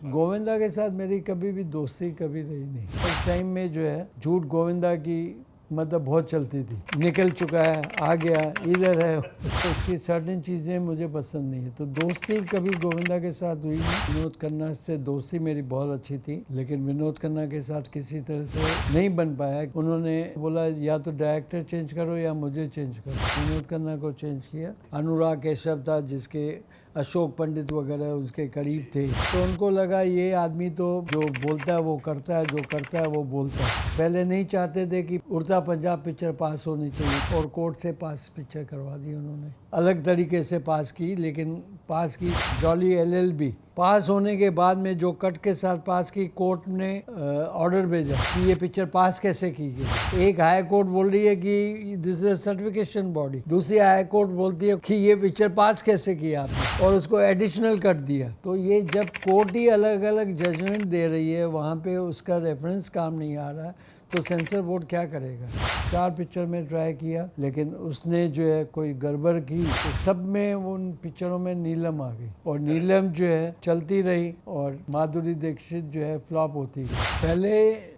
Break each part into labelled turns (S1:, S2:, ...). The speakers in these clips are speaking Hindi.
S1: गोविंदा के साथ मेरी कभी भी दोस्ती कभी रही नहीं। उस टाइम में जो है झूठ गोविंदा की मतलब बहुत चलती थी, निकल चुका है, आ गया, इधर है। तो उसकी सर्टेन चीज़ें मुझे पसंद नहीं है, तो दोस्ती कभी गोविंदा के साथ हुई नहीं। विनोद खन्ना से दोस्ती मेरी बहुत अच्छी थी, लेकिन विनोद खन्ना के साथ किसी तरह से नहीं बन पाया। उन्होंने बोला या तो डायरेक्टर चेंज करो या मुझे चेंज करो। विनोद खन्ना को चेंज किया। अनुराग कश्यप था जिसके अशोक पंडित वगैरह उसके करीब थे, तो उनको लगा ये आदमी तो जो बोलता है वो करता है, जो करता है वो बोलता है। पहले नहीं चाहते थे कि उड़ता पंजाब पिक्चर पास होनी चाहिए, और कोर्ट से पास पिक्चर करवा दी उन्होंने। अलग तरीके से पास की, लेकिन पास की। जॉली LLB पास होने के बाद में जो कट के साथ पास की, कोर्ट ने ऑर्डर भेजा कि ये पिक्चर पास कैसे की गई। एक हाई कोर्ट बोल रही है कि दिस इज सर्टिफिकेशन बॉडी, दूसरी हाई कोर्ट बोलती है कि ये पिक्चर पास कैसे किया आपने, और उसको एडिशनल कट दिया। तो ये जब कोर्ट ही अलग अलग जजमेंट दे रही है, वहाँ पे उसका रेफरेंस काम नहीं आ रहा है, तो सेंसर बोर्ड क्या करेगा। 4 पिक्चर में ट्राई किया, लेकिन उसने जो है कोई गड़बड़ की, तो सब में उन पिक्चरों में नीलम आ गई, और नीलम जो है चलती रही, और माधुरी दीक्षित जो है फ्लॉप होती गई। पहले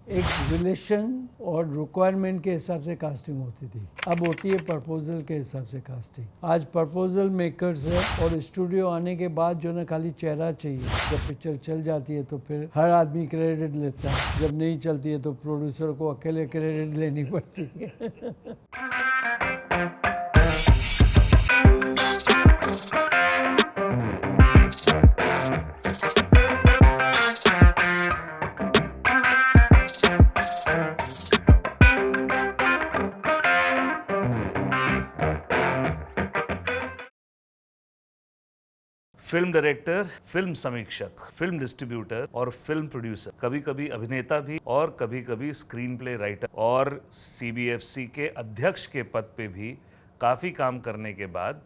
S1: एक रिलेशन और रिक्वायरमेंट के हिसाब से कास्टिंग होती थी, अब होती है प्रपोजल के हिसाब से कास्टिंग। आज प्रपोजल मेकर्स है, और स्टूडियो आने के बाद जो ना खाली चेहरा चाहिए। जब पिक्चर चल जाती है तो फिर हर आदमी क्रेडिट लेता है, जब नहीं चलती है तो प्रोड्यूसर को अकेले क्रेडिट लेनी पड़ती है।
S2: फिल्म डायरेक्टर, फिल्म समीक्षक, फिल्म डिस्ट्रीब्यूटर और फिल्म प्रोड्यूसर, कभी कभी अभिनेता भी, और कभी कभी स्क्रीन प्ले राइटर, और CBFC के अध्यक्ष के पद पे भी काफ़ी काम करने के बाद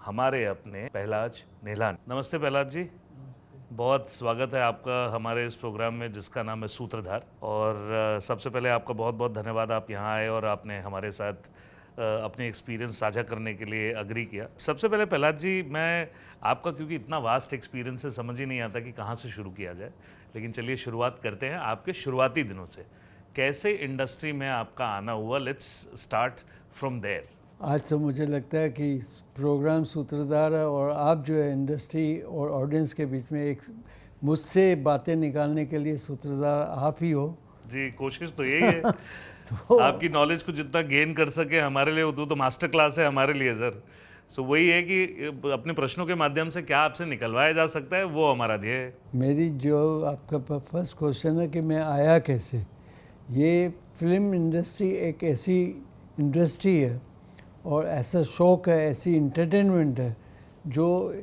S2: हमारे अपने पहलाज नेहलानी। नमस्ते पहलाज जी, बहुत स्वागत है आपका हमारे इस प्रोग्राम में जिसका नाम है सूत्रधार। और सबसे पहले आपका बहुत बहुत धन्यवाद, आप यहाँ आए और आपने हमारे साथ अपने एक्सपीरियंस साझा करने के लिए अग्री किया। सबसे पहले पहलाज जी, मैं आपका क्योंकि इतना वास्ट एक्सपीरियंस है, समझ ही नहीं आता कि कहाँ से शुरू किया जाए, लेकिन चलिए शुरुआत करते हैं आपके शुरुआती दिनों से। कैसे इंडस्ट्री में आपका आना हुआ? Let's start from there.
S1: आज तो मुझे लगता है कि प्रोग्राम सूत्रधार है, और आप जो है इंडस्ट्री और ऑडियंस के बीच में एक मुझसे बातें निकालने के लिए सूत्रधार आप ही हो।
S2: जी, कोशिश तो यही है। तो आपकी नॉलेज को जितना गेन कर सके हमारे लिए, वो तो मास्टर क्लास है हमारे लिए सर। सो वही है कि अपने प्रश्नों के माध्यम से क्या आपसे निकलवाया जा सकता है, वो हमारा ध्येय है।
S1: मेरी जो आपका फर्स्ट क्वेश्चन है कि मैं आया कैसे, ये फिल्म इंडस्ट्री एक ऐसी इंडस्ट्री है और ऐसा शौक़ है, ऐसी इंटरटेनमेंट है जो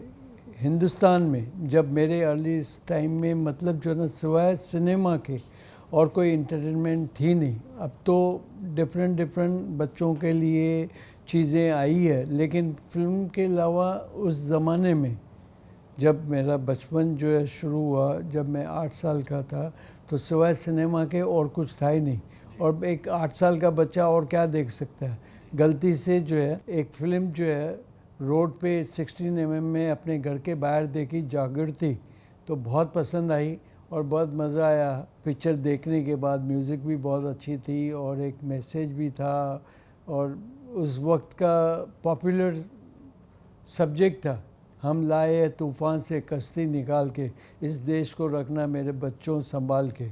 S1: हिंदुस्तान में जब मेरे अर्ली टाइम में मतलब जो ना सिवाय सिनेमा के और कोई इंटरटेनमेंट थी नहीं। अब तो डिफरेंट बच्चों के लिए चीज़ें आई है, लेकिन फिल्म के अलावा उस ज़माने में जब मेरा बचपन जो है शुरू हुआ, जब मैं 8 साल का था, तो सिवाय सिनेमा के और कुछ था ही नहीं। और एक 8 साल का बच्चा और क्या देख सकता है। गलती से जो है एक फ़िल्म जो है रोड पे 16 mm में अपने घर के बाहर देखी, जागृति, तो बहुत पसंद आई और बहुत मज़ा आया। पिक्चर देखने के बाद म्यूज़िक भी बहुत अच्छी थी और एक मैसेज भी था, और उस वक्त का पॉपुलर सब्जेक्ट था, हम लाए हैं तूफ़ान से कश्ती निकाल के, इस देश को रखना मेरे बच्चों संभाल के।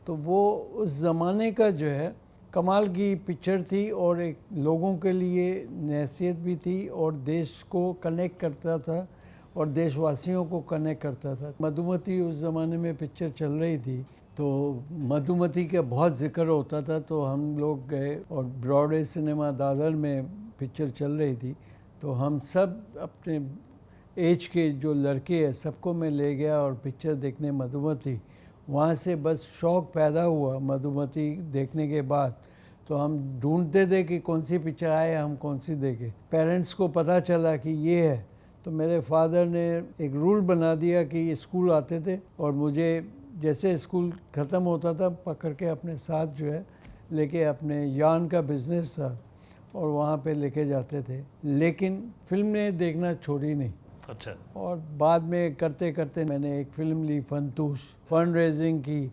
S1: तो वो उस ज़माने का जो है कमाल की पिक्चर थी, और एक लोगों के लिए नसीहत भी थी, और देश को कनेक्ट करता था और देशवासियों को कनेक्ट करता था। मधुमती उस ज़माने में पिक्चर चल रही थी, तो मधुमती का बहुत जिक्र होता था, तो हम लोग गए, और ब्रॉडवे सिनेमा दादर में पिक्चर चल रही थी, तो हम सब अपने एज के जो लड़के हैं सबको मैं ले गया और पिक्चर देखने मधुमती। वहाँ से बस शौक़ पैदा हुआ मधुमती देखने के बाद। तो हम ढूंढते थे कि कौन सी पिक्चर आए, हम कौन सी देखें। पेरेंट्स को पता चला कि ये है, तो मेरे फादर ने एक रूल बना दिया कि स्कूल आते थे और मुझे जैसे स्कूल ख़त्म होता था पकड़ के अपने साथ जो है लेके, अपने यान का बिज़नेस था और वहाँ पे लेके जाते थे, लेकिन फिल्में देखना छोड़ी नहीं।
S2: अच्छा।
S1: और बाद में करते करते मैंने एक फ़िल्म ली फंतूश, फंड रेजिंग की,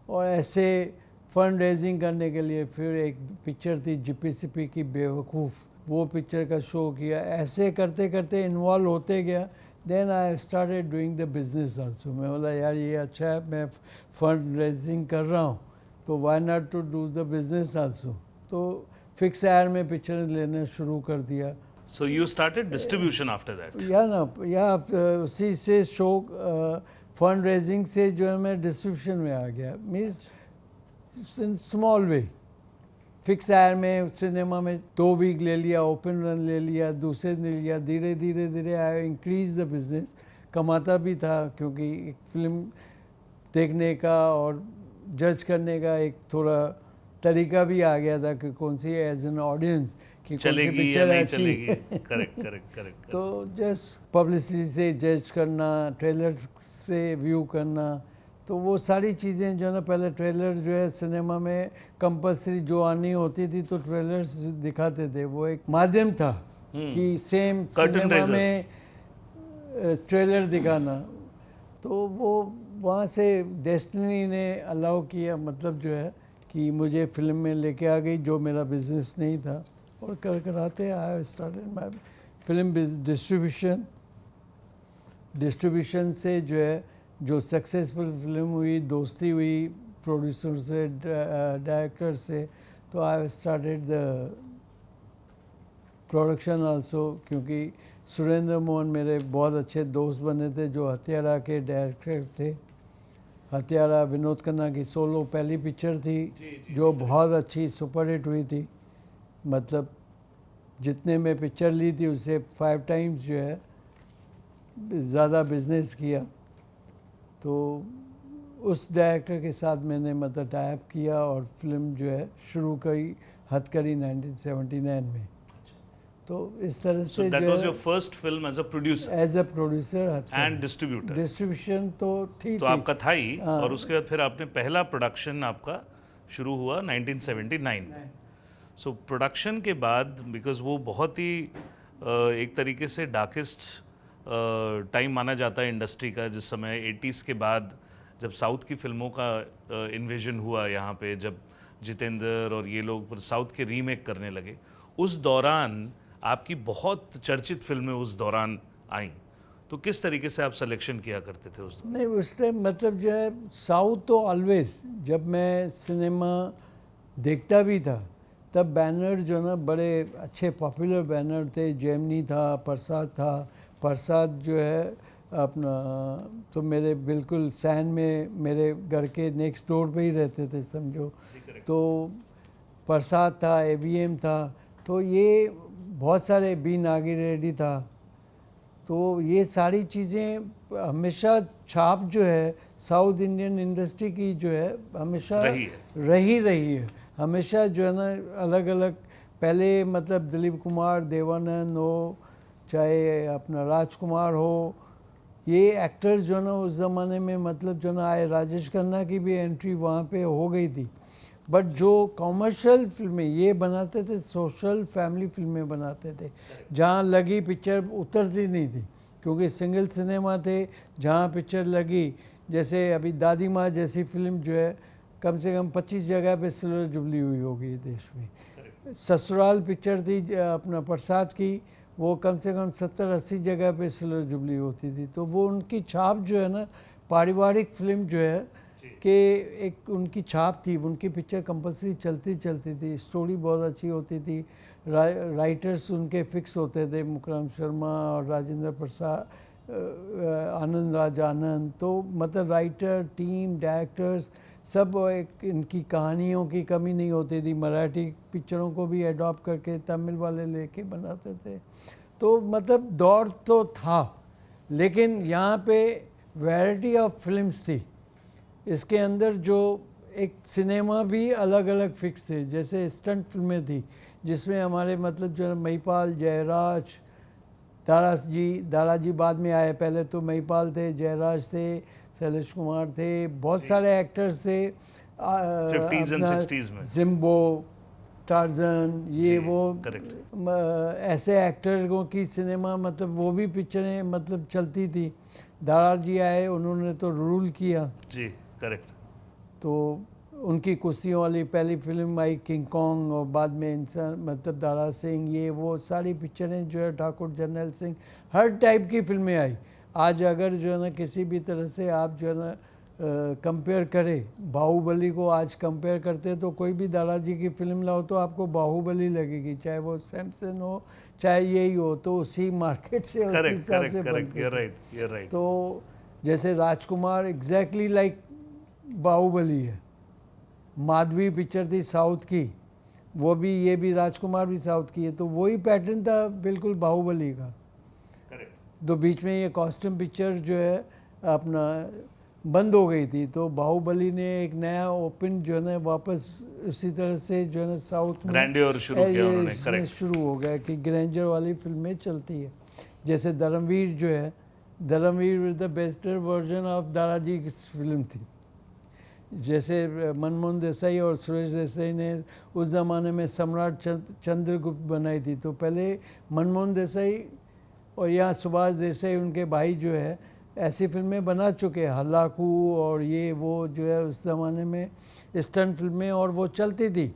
S1: और ऐसे फंड रेजिंग करने के लिए फिर एक पिक्चर थी जिप्पी की बेवकूफ़, वो पिक्चर का शो किया। ऐसे करते करते इन्वॉल्व होते गया। Then I started doing the business also. मैं बोला यार ये अच्छा है, मैं फंड रेजिंग कर रहा हूँ तो why not to do the business also. तो फिक्स एयर में पिक्चर लेना शुरू कर दिया।
S2: So you started distribution after that.
S1: या उसी से शो फंड रेजिंग से जो है मैं डिस्ट्रीब्यूशन में आ गया। Means in small way, fix एयर में सिनेमा में 2 वीक ले लिया, ओपन रन ले लिया, दूसरे ने लिया, धीरे धीरे धीरे आई इंक्रीज द बिजनेस। कमाता भी था क्योंकि एक फिल्म देखने का और जज करने का एक थोड़ा तरीका भी आ गया था कि कौन सी एज एन ऑडियंस कि कौन सी
S2: चलेगी या
S1: पिक्चर
S2: नहीं
S1: अच्छी
S2: चलेगी। Correct correct correct.
S1: तो जस्ट पब्लिसिटी से जज करना, ट्रेलर से व्यू करना, तो वो सारी चीज़ें जो है ना, पहले ट्रेलर जो है सिनेमा में कंपलसरी जो आनी होती थी तो ट्रेलर्स दिखाते थे। वो एक माध्यम था कि सेम सिनेमा में ट्रेलर दिखाना। तो वो वहाँ से डेस्टिनी ने अलाउ किया, मतलब जो है कि मुझे फिल्म में लेके आ गई, जो मेरा बिजनेस नहीं था। और कर कराते I started my film distribution से जो है जो सक्सेसफुल फिल्म हुई, दोस्ती हुई प्रोड्यूसर से, डायरेक्टर से, तो I started the production also. क्योंकि सुरेंद्र मोहन मेरे बहुत अच्छे दोस्त बने थे जो हत्यारा के डायरेक्टर थे। हत्यारा विनोद खन्ना की सोलो पहली पिक्चर थी जो बहुत अच्छी सुपरहिट हुई थी। मतलब जितने में पिक्चर ली थी उससे 5 टाइम्स जो है ज़्यादा बिजनेस किया। तो उस डायरेक्टर के साथ मैंने मतलब टाइप किया और फिल्म जो है शुरू करी, हथकड़ी 1979 में। तो इस तरह से
S2: that was your first film as a producer
S1: as a producer
S2: and distributor.
S1: Distribution तो थी
S2: तो आपका था ही, और उसके बाद फिर आपने पहला प्रोडक्शन आपका शुरू हुआ 1979 में। सो प्रोडक्शन के बाद, बिकॉज वो बहुत ही एक तरीके से डार्केस्ट टाइम माना जाता है इंडस्ट्री का, जिस समय 80s के बाद जब साउथ की फिल्मों का इन्वेजन हुआ यहाँ पे, जब जितेंद्र और ये लोग साउथ के रीमेक करने लगे, उस दौरान आपकी बहुत चर्चित फिल्में उस दौरान आईं। तो किस तरीके से आप सिलेक्शन किया करते थे उस दौरान?
S1: नहीं, उस टाइम मतलब जो है साउथ तो ऑलवेज, जब मैं सिनेमा देखता भी था तब बैनर जो ना बड़े अच्छे पॉपुलर बैनर थे। जेमिनी था, प्रसाद था। प्रसाद जो है अपना तो मेरे बिल्कुल सैन में मेरे घर के नेक्स्ट डोर पे ही रहते थे समझो। तो प्रसाद था, AVM था, तो ये बहुत सारे बी नागी रेड्डी था। तो ये सारी चीज़ें हमेशा छाप जो है साउथ इंडियन इंडस्ट्री की जो है हमेशा रही है। हमेशा जो है ना अलग अलग, पहले मतलब दिलीप कुमार, देवानंद हो, चाहे अपना राजकुमार हो, ये एक्टर्स जो ना उस ज़माने में मतलब जो ना आए, राजेश खन्ना की भी एंट्री वहाँ पे हो गई थी। बट जो कॉमर्शियल फिल्में ये बनाते थे, सोशल फैमिली फिल्में बनाते थे, जहाँ लगी पिक्चर उतरती नहीं थी क्योंकि सिंगल सिनेमा थे। जहाँ पिक्चर लगी, जैसे अभी दादी माँ जैसी फिल्म जो है कम से कम 25 जगह पे सिल्वर जुबली हुई होगी देश में। ससुराल पिक्चर थी अपना प्रसाद की, वो कम से कम 70-80 जगह पे सिल्वर जुबली होती थी। तो वो उनकी छाप जो है ना, पारिवारिक फिल्म जो है कि एक उनकी छाप थी। उनकी पिक्चर कंपलसरी चलती थी, स्टोरी बहुत अच्छी होती थी, राइटर्स उनके फिक्स होते थे, मुकरम शर्मा और राजेंद्र प्रसाद, आनंद राज आनंद। तो मतलब राइटर टीम, डायरेक्टर्स सब, एक इनकी कहानियों की कमी नहीं होती थी। मराठी पिक्चरों को भी एडॉप्ट करके तमिल वाले लेके बनाते थे। तो मतलब दौर तो था, लेकिन यहाँ पे वैरायटी ऑफ फिल्म्स थी। इसके अंदर जो एक सिनेमा भी अलग अलग फिक्स थे। जैसे स्टंट फिल्में थी जिसमें हमारे मतलब जो है महिपाल, जयराज, दाराजी बाद में आए। पहले तो महिपाल थे, जयराज थे, शैलेश कुमार थे, बहुत सारे एक्टर्स थे।
S2: 50s and 60s में
S1: जिम्बो, टार्जन ये
S2: जी,
S1: वो
S2: correct.
S1: ऐसे एक्टरों की सिनेमा मतलब वो भी पिक्चरें मतलब चलती थी। दारा जी आए, उन्होंने तो रूल किया।
S2: जी, करेक्ट.
S1: तो उनकी कुश्तियों वाली पहली फिल्म आई किंग कॉन्ग, और बाद में इंसान मतलब दारा सिंह, ये वो सारी पिक्चरें जो है, ठाकुर जरनैल सिंह, हर टाइप की फिल्में आई। आज अगर जो है ना किसी भी तरह से आप जो है ना कंपेयर करें, बाहुबली को आज कंपेयर करते तो कोई भी दादाजी की फिल्म लाओ तो आपको बाहुबली लगेगी, चाहे वो सैमसन हो चाहे यही हो, तो उसी मार्केट से उसी
S2: करेक्ट,
S1: हिसाब
S2: करेक्ट,
S1: से
S2: करेक्ट.
S1: बनते
S2: You're
S1: थे।
S2: right, you're right.
S1: तो जैसे राजकुमार एग्जैक्टली लाइक बाहुबली है। माधवी पिक्चर थी साउथ की, वो भी, ये भी राजकुमार भी साउथ की है, तो वही पैटर्न था बिल्कुल बाहुबली का।
S2: करेक्ट.
S1: तो बीच में ये कॉस्ट्यूम पिक्चर जो है अपना बंद हो गई थी, तो बाहुबली ने एक नया ओपन जो है ना वापस उसी तरह से जो है ना साउथ में
S2: ग्रैंडियर शुरू किया उन्होंने.
S1: इसमें
S2: करेक्ट.
S1: शुरू हो गया कि ग्रैंडर वाली फिल्में चलती है। जैसे धर्मवीर जो है, Dharmveer with the better version of दादाजी की फिल्म थी। जैसे मनमोहन देसाई और सुरेश देसाई ने उस ज़माने में सम्राट चंद्रगुप्त बनाई थी, तो पहले मनमोहन देसाई और यहाँ सुभाष देसाई उनके भाई जो है ऐसी फिल्में बना चुके हैं, हल्लाकू और ये वो जो है उस ज़माने में स्टंट फिल्में, और वो चलती थी।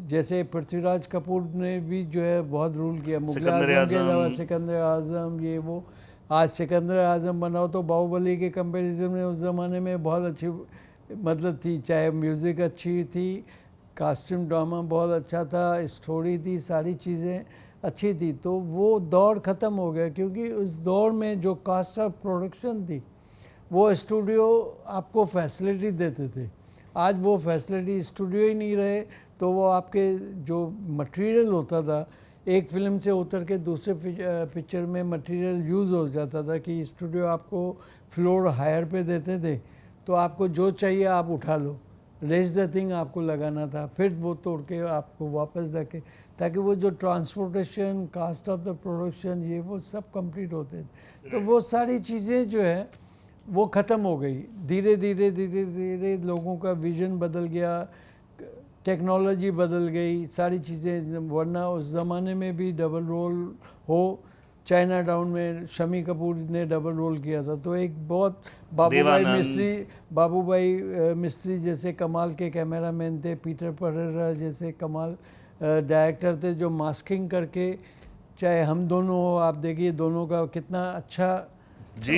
S1: जैसे पृथ्वीराज कपूर ने भी जो है बहुत रूल किया, मुगल आजम के अलावा सिकंदर आजम ये वो। आज सिकंदर आजम बनाओ तो बाहुबली के कंपैरिजन में उस ज़माने में बहुत अच्छी मतलब थी, चाहे म्यूज़िक अच्छी थी, कास्ट्यूम ड्रामा बहुत अच्छा था, स्टोरी थी, सारी चीज़ें अच्छी थी। तो वो दौर ख़त्म हो गया, क्योंकि उस दौर में जो कास्ट ऑफ प्रोडक्शन थी वो स्टूडियो आपको फैसिलिटी देते थे। आज वो फैसिलिटी स्टूडियो ही नहीं रहे, तो वो आपके जो मटेरियल होता था, एक फिल्म से उतर के दूसरे पिक्चर में मटेरियल यूज़ हो जाता था कि स्टूडियो आपको फ्लोर हायर पे देते थे, तो आपको जो चाहिए आप उठा लो, रेज द थिंग आपको लगाना था, फिर वो तोड़ के आपको वापस रखे, ताकि वो जो transportation, cost of the production ये वो सब कंप्लीट होते थे। तो वो सारी चीज़ें जो है वो ख़त्म हो गई। धीरे धीरे धीरे धीरे लोगों का विजन बदल गया, टेक्नोलॉजी बदल गई, सारी चीज़ें। वरना उस ज़माने में भी डबल रोल हो, चाइना टाउन में शमी कपूर ने डबल रोल किया था, तो एक बहुत बाबूभाई मिस्त्री जैसे कमाल के कैमरामैन थे, पीटर परेरा जैसे कमाल डायरेक्टर थे, जो मास्किंग करके, चाहे हम दोनों हो, आप देखिए दोनों का कितना अच्छा
S2: जी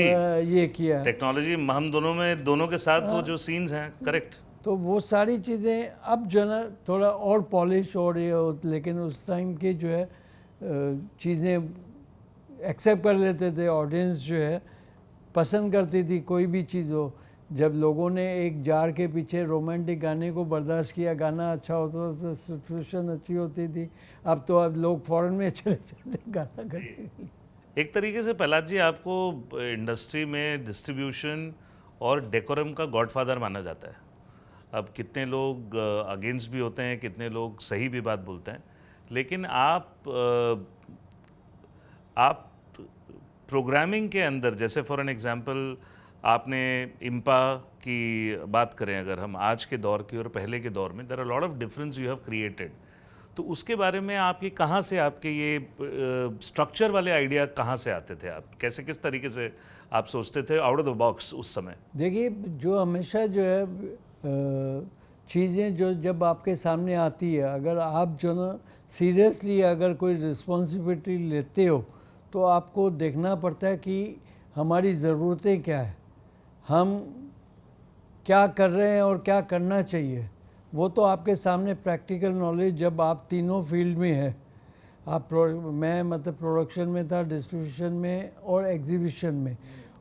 S1: ये किया।
S2: टेक्नोलॉजी हम दोनों में, दोनों के साथ वो जो सीन्स हैं. करेक्ट.
S1: तो वो सारी चीज़ें अब जो है ना थोड़ा और पॉलिश और ये लेकिन उस टाइम के जो है चीज़ें एक्सेप्ट कर लेते थे, ऑडियंस जो है पसंद करती थी कोई भी चीज़ हो। जब लोगों ने एक जार के पीछे रोमांटिक गाने को बर्दाश्त किया, गाना अच्छा होता था तो सिचुएशन अच्छी होती थी। अब तो अब लोग फॉरेन में चले जाते गाना करने।
S2: एक तरीके से प्रहलाद जी आपको इंडस्ट्री में डिस्ट्रीब्यूशन और डेकोरम का गॉडफादर माना जाता है। अब कितने लोग अगेंस्ट भी होते हैं, कितने लोग सही भी बात बोलते हैं, लेकिन आप प्रोग्रामिंग के अंदर, जैसे फॉर एन एग्जांपल आपने इम्पा की बात करें अगर हम आज के दौर की और पहले के दौर में, there are lot of difference you have created. तो उसके बारे में आपके कहाँ से आपके ये स्ट्रक्चर वाले आइडिया कहाँ से आते थे? आप कैसे, किस तरीके से आप सोचते थे आउट ऑफ द बॉक्स उस समय?
S1: देखिए, जो हमेशा जो है चीज़ें जो जब आपके सामने आती है, अगर आप जो ना सीरियसली अगर कोई रिस्पॉन्सिबिलिटी लेते हो, तो आपको देखना पड़ता है कि हमारी ज़रूरतें क्या है, हम क्या कर रहे हैं और क्या करना चाहिए। वो तो आपके सामने प्रैक्टिकल नॉलेज, जब आप तीनों फील्ड में है, आप मैं मतलब प्रोडक्शन में था, डिस्ट्रीब्यूशन में और एग्जीबिशन में,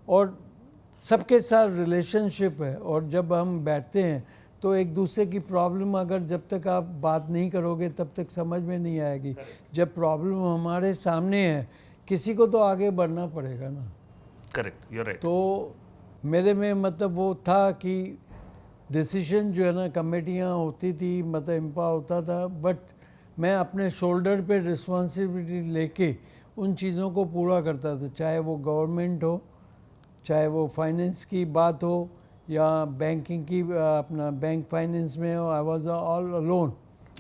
S1: और सबके साथ रिलेशनशिप है। और जब हम बैठते हैं तो एक दूसरे की प्रॉब्लम अगर जब तक आप बात नहीं करोगे तब तक समझ में नहीं आएगी। जब प्रॉब्लम हमारे सामने है, किसी को तो आगे बढ़ना पड़ेगा ना।
S2: Correct, you are right.
S1: तो मेरे में मतलब वो था कि डिसीजन जो है ना, कमेटियाँ होती थी, मतलब इम्पा होता था, बट मैं अपने शोल्डर पे रिस्पॉन्सिबिलिटी लेके उन चीज़ों को पूरा करता था, चाहे वो गवर्नमेंट हो, चाहे वो फाइनेंस की बात हो, या बैंकिंग की, अपना बैंक फाइनेंस में हो। आई वॉज ऑल अलोन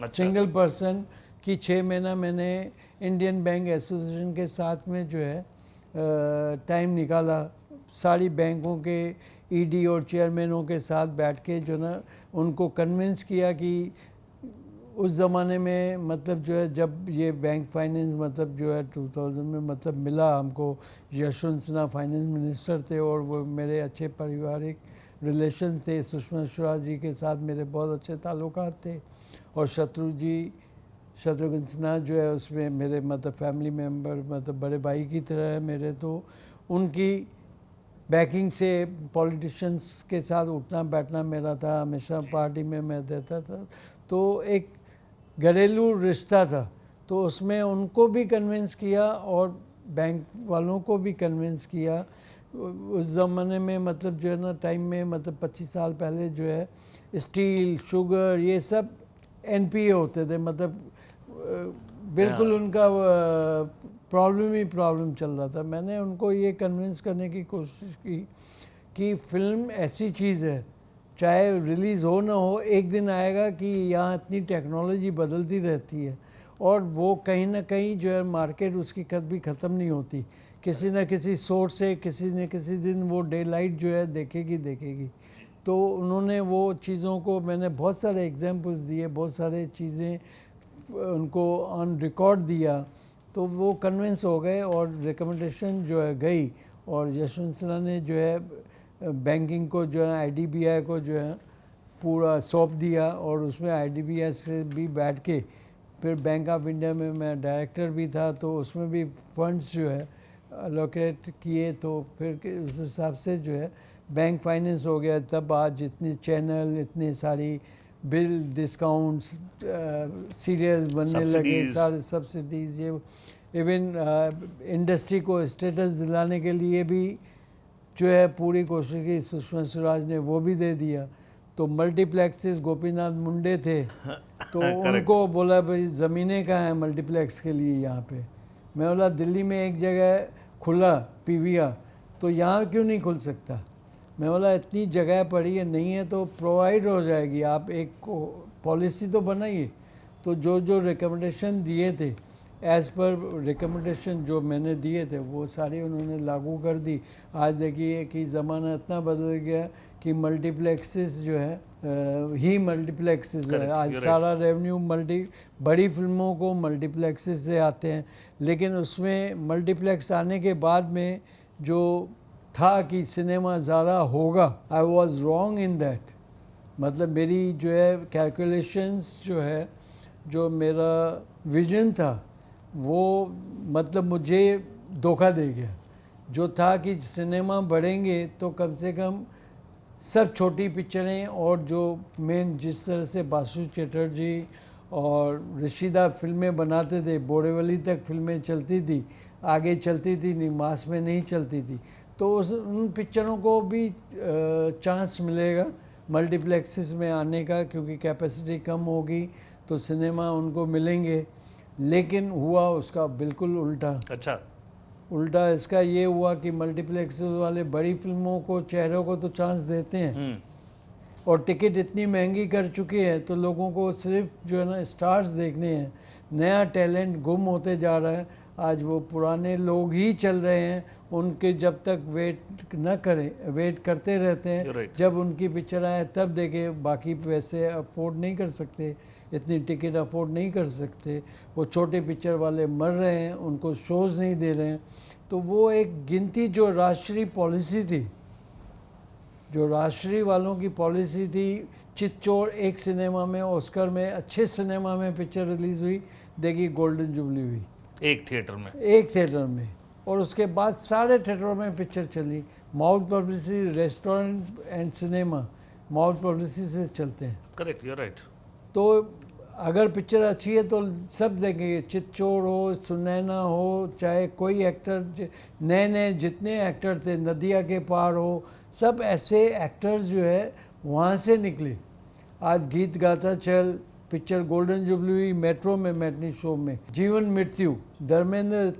S2: अच्छा।
S1: सिंगल पर्सन की 6 महीना मैंने इंडियन बैंक एसोसिएशन के साथ में जो है टाइम निकाला, सारी बैंकों के ईडी और चेयरमैनों के साथ बैठ के जो ना उनको कन्विंस किया कि उस ज़माने में मतलब जो है जब ये बैंक फाइनेंस मतलब जो है 2000 में मतलब मिला हमको, यशवंत सिन्हा फाइनेंस मिनिस्टर थे और वो मेरे अच्छे पारिवारिक रिलेशन थे, सुषमा स्वराज जी के साथ मेरे बहुत अच्छे ताल्लुकात थे और शत्रुघ्न सिन्हा जो है उसमें मेरे मतलब फैमिली मेम्बर मतलब बड़े भाई की तरह है मेरे, तो उनकी बैकिंग से पॉलिटिशियंस के साथ उठना बैठना मेरा था, हमेशा पार्टी में मैं देता था, तो एक घरेलू रिश्ता था, तो उसमें उनको भी कन्विंस किया और बैंक वालों को भी कन्विंस किया। उस ज़माने में मतलब जो है ना टाइम में मतलब 25 साल पहले जो है स्टील शुगर ये सब एनपीए होते थे, मतलब बिल्कुल उनका प्रॉब्लम चल रहा था। मैंने उनको ये कन्विंस करने की कोशिश की कि फिल्म ऐसी चीज़ है, चाहे रिलीज़ हो ना हो, एक दिन आएगा कि यहाँ इतनी टेक्नोलॉजी बदलती रहती है और वो कहीं ना कहीं जो है मार्केट उसकी कभी ख़त्म नहीं होती, किसी न किसी सोर्स से किसी न किसी दिन वो डे लाइट जो है देखेगी। तो उन्होंने वो चीज़ों को, मैंने बहुत सारे एग्जांपल्स दिए, बहुत सारे चीज़ें उनको ऑन रिकॉर्ड दिया, तो वो कन्विंस हो गए और रिकमेंडेशन जो है गई और यशवंत सिन्हा ने जो है बैंकिंग को जो है आईडीबीआई को जो है पूरा सौंप दिया और उसमें आईडीबीआई से भी बैठ के फिर बैंक ऑफ इंडिया में मैं डायरेक्टर भी था, तो उसमें भी फंड्स जो है अलोकेट किए, तो फिर उस हिसाब से जो है बैंक फाइनेंस हो गया। तब आज इतनी चैनल, इतनी सारी बिल डिस्काउंट्स, सीरियल्स बनने लगे, सारे सब्सिडीज़, ये इवन इंडस्ट्री को स्टेटस दिलाने के लिए भी जो है पूरी कोशिश की, सुषमा स्वराज ने वो भी दे दिया। तो मल्टीप्लेक्सेस गोपीनाथ मुंडे थे तो उनको बोला भाई ज़मीनें कहाँ हैं मल्टीप्लेक्स के लिए यहाँ पे। मैं बोला दिल्ली में एक जगह खुला पीवीआर, तो यहाँ क्यों नहीं खुल सकता। मैं बोला इतनी जगह पड़ी है, नहीं है तो प्रोवाइड हो जाएगी, आप एक पॉलिसी तो बनाइए। तो जो रिकमेंडेशन दिए थे, एज़ पर रिकमेंडेशन जो मैंने दिए थे वो सारे उन्होंने लागू कर दी। आज देखिए कि ज़माना इतना बदल गया कि मल्टीप्लेक्सेस जो है ही मल्टीप्लेक्सेस है। आज सारा रेवेन्यू बड़ी फिल्मों को मल्टीप्लेक्सेस से आते हैं, लेकिन उसमें मल्टीप्लेक्स आने के बाद में जो था कि सिनेमा ज़्यादा होगा, I was wrong in that. मतलब मेरी जो है कैलकुलेशंस जो है, जो मेरा विजन था वो मतलब मुझे धोखा दे गया। जो था कि सिनेमा बढ़ेंगे तो कम से कम सब छोटी पिक्चरें और जो मेन जिस तरह से बासु चटर्जी और ऋषिदा फिल्में बनाते थे, बोरेवली तक फिल्में चलती थी, आगे चलती थी नहीं, मास में नहीं चलती थी, तो उन पिक्चरों को भी चांस मिलेगा मल्टीप्लेक्सेस में आने का, क्योंकि कैपेसिटी कम होगी तो सिनेमा उनको मिलेंगे। लेकिन हुआ उसका बिल्कुल उल्टा।
S2: अच्छा,
S1: उल्टा इसका ये हुआ कि मल्टीप्लेक्स वाले बड़ी फिल्मों को, चेहरों को तो चांस देते हैं और टिकट इतनी महंगी कर चुके हैं तो लोगों को सिर्फ जो है ना स्टार्स देखने हैं, नया टैलेंट गुम होते जा रहा है। आज वो पुराने लोग ही चल रहे हैं, उनके जब तक वेट करते रहते हैं, जब उनकी पिक्चर आए तब देखे, बाकी पैसे अफोर्ड नहीं कर सकते, इतनी टिकट अफोर्ड नहीं कर सकते। वो छोटे पिक्चर वाले मर रहे हैं, उनको शोज़ नहीं दे रहे हैं। तो वो एक गिनती जो राष्ट्रीय पॉलिसी थी, जो राष्ट्रीय वालों की पॉलिसी थी, चितचोर एक सिनेमा में, ऑस्कर में, अच्छे सिनेमा में पिक्चर रिलीज़ हुई, देखिए गोल्डन जुबली हुई एक थिएटर में, और उसके बाद सारे थिएटरों में पिक्चर चली। Mouth publicity, restaurant and cinema mouth publicity से चलते हैं।
S2: Correct, you are right.
S1: तो अगर पिक्चर अच्छी है तो सब देखेंगे, चितचोर हो, सुनैना हो, चाहे कोई एक्टर, नए जितने एक्टर थे, नदिया के पार हो, सब ऐसे एक्टर्स जो है वहाँ से निकले। आज गीत गाता चल पिक्चर गोल्डन जुबली हुई, मेट्रो में मैटनी शो में, जीवन मृत्यु, धर्मेंद्र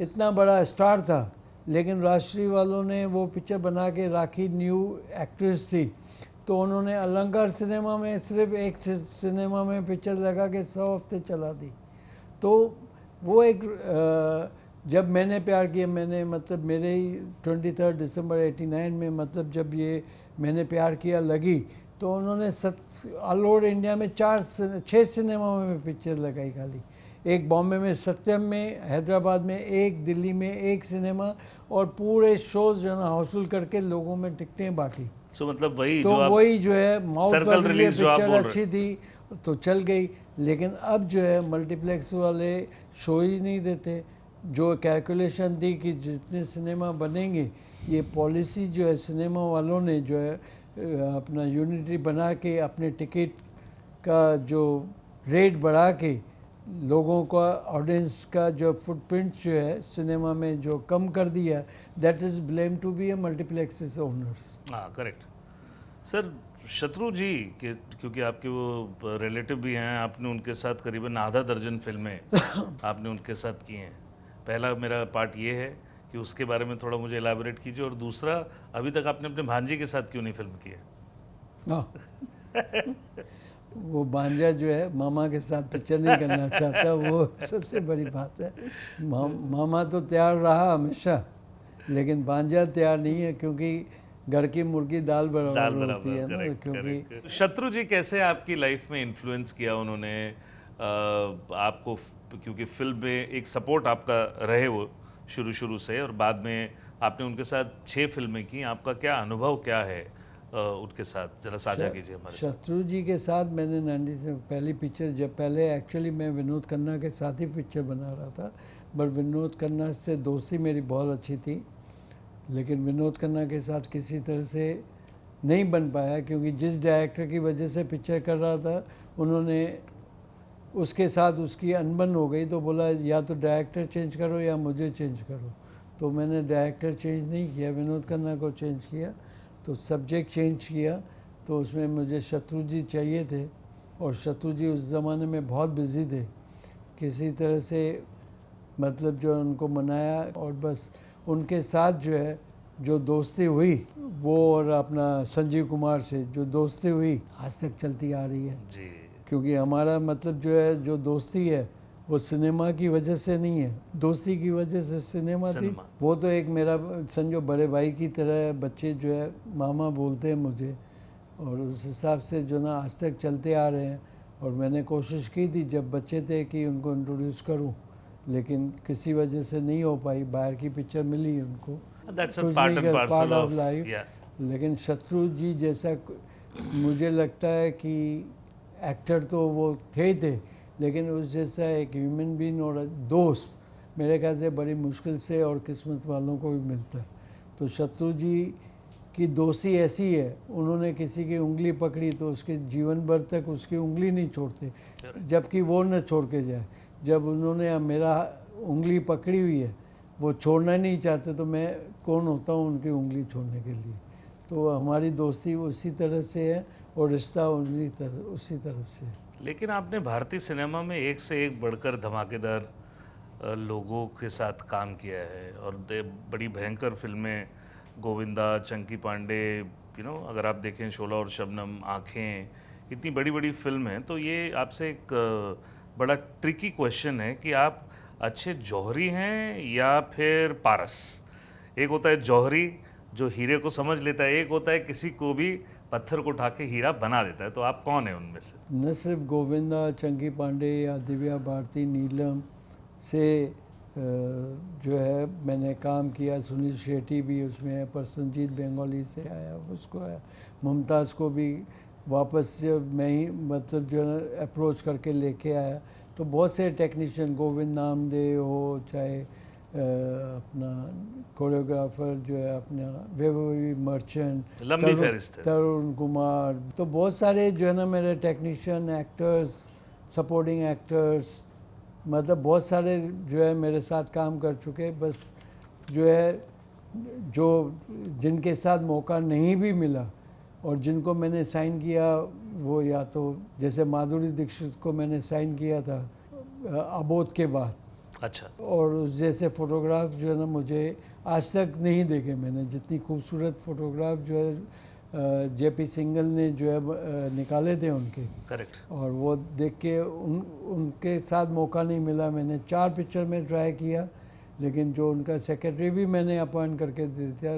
S1: इतना बड़ा स्टार था, लेकिन राष्ट्रीय वालों ने वो पिक्चर बना के राखी न्यू एक्ट्रेस थी, तो उन्होंने अलंकार सिनेमा में सिर्फ एक सिनेमा में पिक्चर लगा के 100 हफ्ते चला दी। तो वो एक जब मैंने प्यार किया, मैंने मतलब मेरे ही 23 दिसंबर 89 में मतलब जब ये मैंने प्यार किया लगी, तो उन्होंने ऑल ओवर इंडिया में 6 सिनेमा में पिक्चर लगाई खाली। एक बॉम्बे में सत्यम में, हैदराबाद में एक, दिल्ली में एक सिनेमा, और पूरे शोज जो है ना हाउसफुल करके लोगों में टिकटें बांटी।
S2: मतलब वही
S1: तो वही जो है माउथ
S2: सर्कल
S1: पर
S2: रिलीज जो आप
S1: पिक्चर
S2: बोल रहे
S1: अच्छी थी तो चल गई। लेकिन अब जो है मल्टीप्लेक्स वाले शो ही नहीं देते। जो कैलकुलेशन थी कि जितने सिनेमा बनेंगे, ये पॉलिसी जो है सिनेमा वालों ने जो है अपना यूनिटी बना के अपने टिकट का जो रेट बढ़ा के लोगों का ऑडियंस का जो फुटप्रिंट जो है सिनेमा में जो कम कर दिया, that is blame to be a multiplexes owners.
S2: हाँ करेक्ट। सर शत्रु जी के, क्योंकि आपके वो रिलेटिव भी हैं, आपने उनके साथ करीबन आधा दर्जन फिल्में आपने उनके साथ की हैं। पहला मेरा पार्ट ये है कि उसके बारे में थोड़ा मुझे एलाबोरेट कीजिए, और दूसरा अभी तक आपने अपने भांजी के साथ क्यों नहीं फिल्म की है?
S1: हाँ वो भांजा जो है मामा के साथ पिक्चर नहीं करना चाहता, वो सबसे बड़ी बात है। मामा तो तैयार रहा हमेशा, लेकिन भांजा तैयार नहीं है, क्योंकि घर की मुर्गी दाल बराबर होती है ना। क्योंकि
S2: शत्रु जी कैसे आपकी लाइफ में इन्फ्लुएंस किया उन्होंने आपको, क्योंकि फिल्म में एक सपोर्ट आपका रहे वो शुरू से, और बाद में आपने उनके साथ 6 फिल्में की। आपका क्या अनुभव क्या है उनके साथ, जरा साझा कीजिए हमारे साथ।
S1: शत्रु जी के साथ मैंने 90 से पहली पिक्चर, जब पहले एक्चुअली मैं विनोद खन्ना के साथ ही पिक्चर बना रहा था, बट विनोद खन्ना से दोस्ती मेरी बहुत अच्छी थी, लेकिन विनोद खन्ना के साथ किसी तरह से नहीं बन पाया, क्योंकि जिस डायरेक्टर की वजह से पिक्चर कर रहा था उन्होंने उसके साथ उसकी अनबन हो गई, तो बोला या तो डायरेक्टर चेंज करो या मुझे चेंज करो। तो मैंने डायरेक्टर चेंज नहीं किया, विनोद खन्ना को चेंज किया, तो सब्जेक्ट चेंज किया। तो उसमें मुझे शत्रु जी चाहिए थे, और शत्रु जी उस ज़माने में बहुत बिज़ी थे, किसी तरह से मतलब जो उनको मनाया, और बस उनके साथ जो है जो दोस्ती हुई वो, और अपना संजीव कुमार से जो दोस्ती हुई आज तक चलती आ रही है
S2: जी।
S1: क्योंकि हमारा मतलब जो है जो दोस्ती है वो सिनेमा की वजह से नहीं है, दोस्ती की वजह से सिनेमा थी। वो तो एक मेरा समझो बड़े भाई की तरह है, बच्चे जो है मामा बोलते हैं मुझे, और उस हिसाब से जो ना आज तक चलते आ रहे हैं। और मैंने कोशिश की थी जब बच्चे थे कि उनको इंट्रोड्यूस करूं, लेकिन किसी वजह से नहीं हो पाई, बाहर की पिक्चर मिली उनको, कुछ नहीं कर, पार्ट ऑफ लाइफ। लेकिन शत्रु जी जैसा मुझे लगता है कि एक्टर तो वो थे, लेकिन उस जैसा एक ह्यूमन बीइंग और दोस्त मेरे ख्याल से बड़ी मुश्किल से और किस्मत वालों को भी मिलता है। तो शत्रु जी की दोस्ती ऐसी है, उन्होंने किसी की उंगली पकड़ी तो उसके जीवन भर तक उसकी उंगली नहीं छोड़ते, जबकि वो न छोड़ के जाए। जब उन्होंने मेरा उंगली पकड़ी हुई है, वो छोड़ना नहीं चाहते, तो मैं कौन होता हूँ उनकी उंगली छोड़ने के लिए। तो हमारी दोस्ती उसी तरह से है, और रिश्ता उसी तरफ से है।
S2: लेकिन आपने भारतीय सिनेमा में एक से एक बढ़कर धमाकेदार लोगों के साथ काम किया है, और बड़ी भयंकर फिल्में, गोविंदा, चंकी पांडे, अगर आप देखें शोला और शबनम, आँखें, इतनी बड़ी बड़ी फिल्म हैं। तो ये आपसे एक बड़ा ट्रिकी क्वेश्चन है कि आप अच्छे जौहरी हैं या फिर पारस? एक होता है जौहरी जो हीरे को समझ लेता है, एक होता है किसी को भी पत्थर को उठा के हीरा बना देता है। तो आप कौन है उनमें से?
S1: न सिर्फ गोविंदा, चंकी पांडे या दिव्या भारती, नीलम से जो है मैंने काम किया, सुनील शेट्टी भी उसमें है, प्रसन्नजीत बेंगोली से आया, उसको आया, मुमताज़ को भी वापस जब मैं ही मतलब जो है अप्रोच करके लेके आया। तो बहुत से टेक्नीशियन, गोविंद नामदेव हो, चाहे अपना कोरियोग्राफर जो है अपना वैभवी मर्चेंट,
S2: लंबी फहरिस्त है,
S1: तरुण कुमार, तो बहुत सारे जो है ना मेरे टेक्नीशियन, एक्टर्स, सपोर्टिंग एक्टर्स, मतलब बहुत सारे जो है मेरे साथ काम कर चुके। बस जो है जो जिनके साथ मौका नहीं भी मिला और जिनको मैंने साइन किया, वो या तो जैसे माधुरी दीक्षित को मैंने साइन किया था अबोध के बाद।
S2: अच्छा।
S1: और उस जैसे फ़ोटोग्राफ जो है ना मुझे आज तक नहीं देखे मैंने, जितनी खूबसूरत फ़ोटोग्राफ जो है जेपी सिंगल ने जो है निकाले थे उनके,
S2: करेक्ट।
S1: और वो देख के उनके साथ मौका नहीं मिला। मैंने 4 पिक्चर में ट्राई किया, लेकिन जो उनका सेक्रेटरी भी मैंने अपॉइंट करके दे दिया,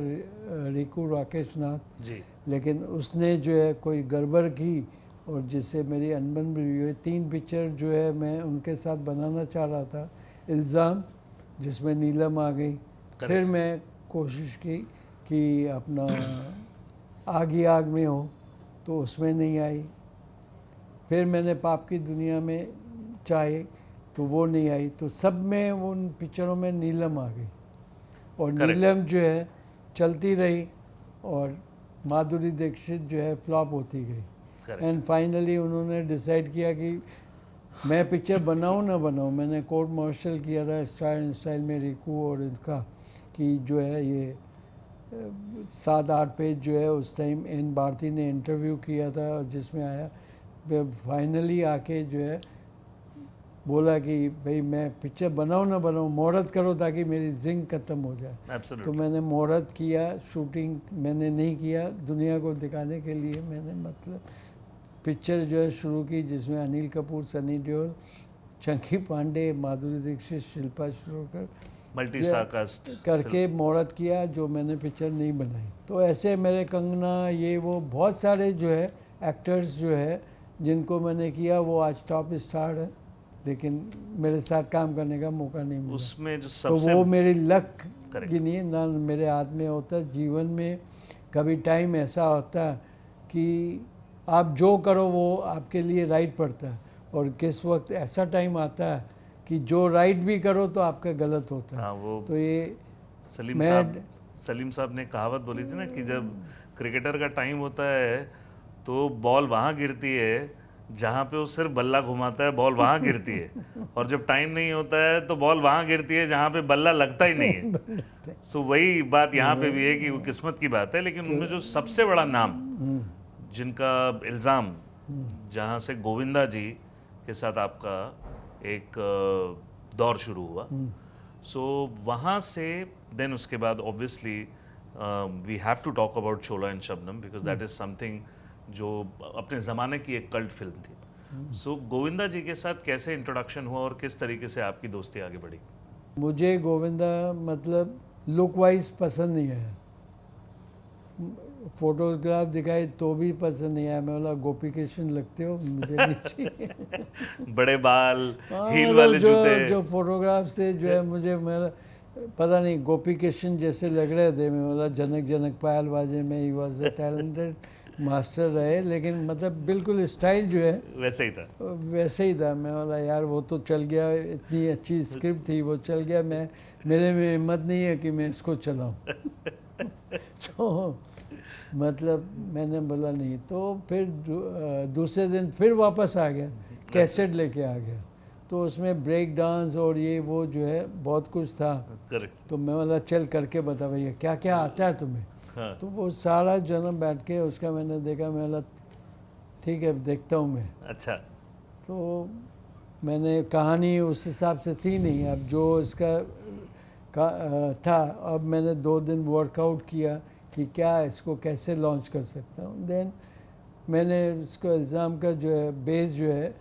S1: रिकू राकेश नाथ
S2: जी।
S1: लेकिन उसने जो है कोई गड़बड़ की और जिससे मेरी अनबन भी हुई। 3 पिक्चर जो है मैं उनके साथ बनाना चाह रहा था। इल्ज़ाम, जिसमें नीलम आ गई। फिर मैं कोशिश की कि अपना आग ही आग में हो, तो उसमें नहीं आई। फिर मैंने पाप की दुनिया में चाहे, तो वो नहीं आई। तो सब में उन पिक्चरों में नीलम आ गई, और नीलम जो है चलती रही, और माधुरी दीक्षित जो है फ्लॉप होती गई। एंड फाइनली उन्होंने डिसाइड किया कि मैं पिक्चर बनाऊं ना बनाऊं। मैंने कोर्ट मार्शल किया था स्टार एंड स्टाइल में रिकू और इनका, कि जो है ये 7-8 पेज जो है उस टाइम एन भारती ने इंटरव्यू किया था, जिसमें आया फाइनली आके जो है बोला कि भाई मैं पिक्चर बनाऊं ना बनाऊं, मुहूर्त करो ताकि मेरी जिंग ख़त्म हो जाए।
S2: Absolutely.
S1: तो मैंने मुहूर्त किया। शूटिंग मैंने नहीं किया, दुनिया को दिखाने के लिए मैंने मतलब पिक्चर जो है शुरू की, जिसमें अनिल कपूर, सनी देओल, चंकी पांडे, माधुरी दीक्षित, शिल्पा शिरोडकर
S2: मल्टी स्टारकास्ट
S1: करके मुहूर्त किया, जो मैंने पिक्चर नहीं बनाई। तो ऐसे मेरे कंगना, ये वो बहुत सारे जो है एक्टर्स जो है जिनको मैंने किया, वो आज टॉप स्टार है, लेकिन मेरे साथ काम करने का मौका नहीं मिला।
S2: उसमें जो
S1: तो
S2: सबसे
S1: वो मेरी लक की नहीं है ना, मेरे हाथ में होता है। जीवन में कभी टाइम ऐसा होता है कि आप जो करो वो आपके लिए राइट पड़ता है, और किस वक्त ऐसा टाइम आता है कि जो राइट भी करो तो आपका गलत होता है।
S2: हाँ, वो
S1: तो ये
S2: सलीम साहब ने कहावत बोली थी ना कि जब क्रिकेटर का टाइम होता है तो बॉल वहाँ गिरती है जहाँ पे वो सिर्फ बल्ला घुमाता है, बॉल वहाँ गिरती है, और जब टाइम नहीं होता है तो बॉल वहाँ गिरती है जहाँ पे बल्ला लगता ही नहीं है। सो वही बात यहाँ पे भी है कि वो किस्मत की बात है। लेकिन उनमें जो सबसे बड़ा नाम, जिनका इल्ज़ाम, जहाँ से गोविंदा जी के साथ आपका एक दौर शुरू हुआ, सो वहाँ से देन उसके बाद obviously we have to talk about Shola and Shabnam, because that is something जो अपने ज़माने की एक कल्ट फिल्म थी। सो गोविंदा जी के साथ कैसे इंट्रोडक्शन हुआ और किस तरीके से आपकी दोस्ती आगे बढ़ी?
S1: मुझे गोविंदा मतलब लुक वाइज पसंद नहीं आया, फोटोग्राफ दिखाई तो भी पसंद नहीं आया। मैं बोला गोपी कृष्ण लगते हो, मुझे नहीं चाहिए।
S2: बड़े बाल, हील
S1: मतलब
S2: वाले जूते।
S1: जो फोटोग्राफ्स थे जो है, मुझे मेरा पता नहीं, गोपी कृष्ण जैसे लग रहे थे। मैं बोला जनक जनक पायल बाजे में he was a talented master रहे, लेकिन मतलब बिल्कुल स्टाइल जो है
S2: वैसे ही था।
S1: वैसे ही था। मैं बोला यार वो तो चल गया, इतनी अच्छी स्क्रिप्ट थी, वो चल गया, मेरे में हिम्मत नहीं है कि मैं इसको चलाऊं। तो मतलब मैंने बोला नहीं। तो फिर दूसरे दिन फिर वापस आ गया, कैसेट लेके आ गया। तो उसमें ब्रेक डांस और ये वो जो है बहुत कुछ था।
S2: करेक्ट।
S1: तो मैं बोला चल करके बता भैया क्या क्या आता है तुम्हें।
S2: हाँ।
S1: तो वो सारा जन्म बैठ के उसका मैंने देखा। मैं बोला ठीक है देखता हूँ मैं।
S2: अच्छा।
S1: तो मैंने कहानी उस हिसाब से थी नहीं, अब जो इसका था। अब मैंने 2 दिन वर्कआउट किया कि क्या इसको कैसे लॉन्च कर सकता हूँ। देन मैंने इसको इल्ज़ाम का जो है बेस जो है,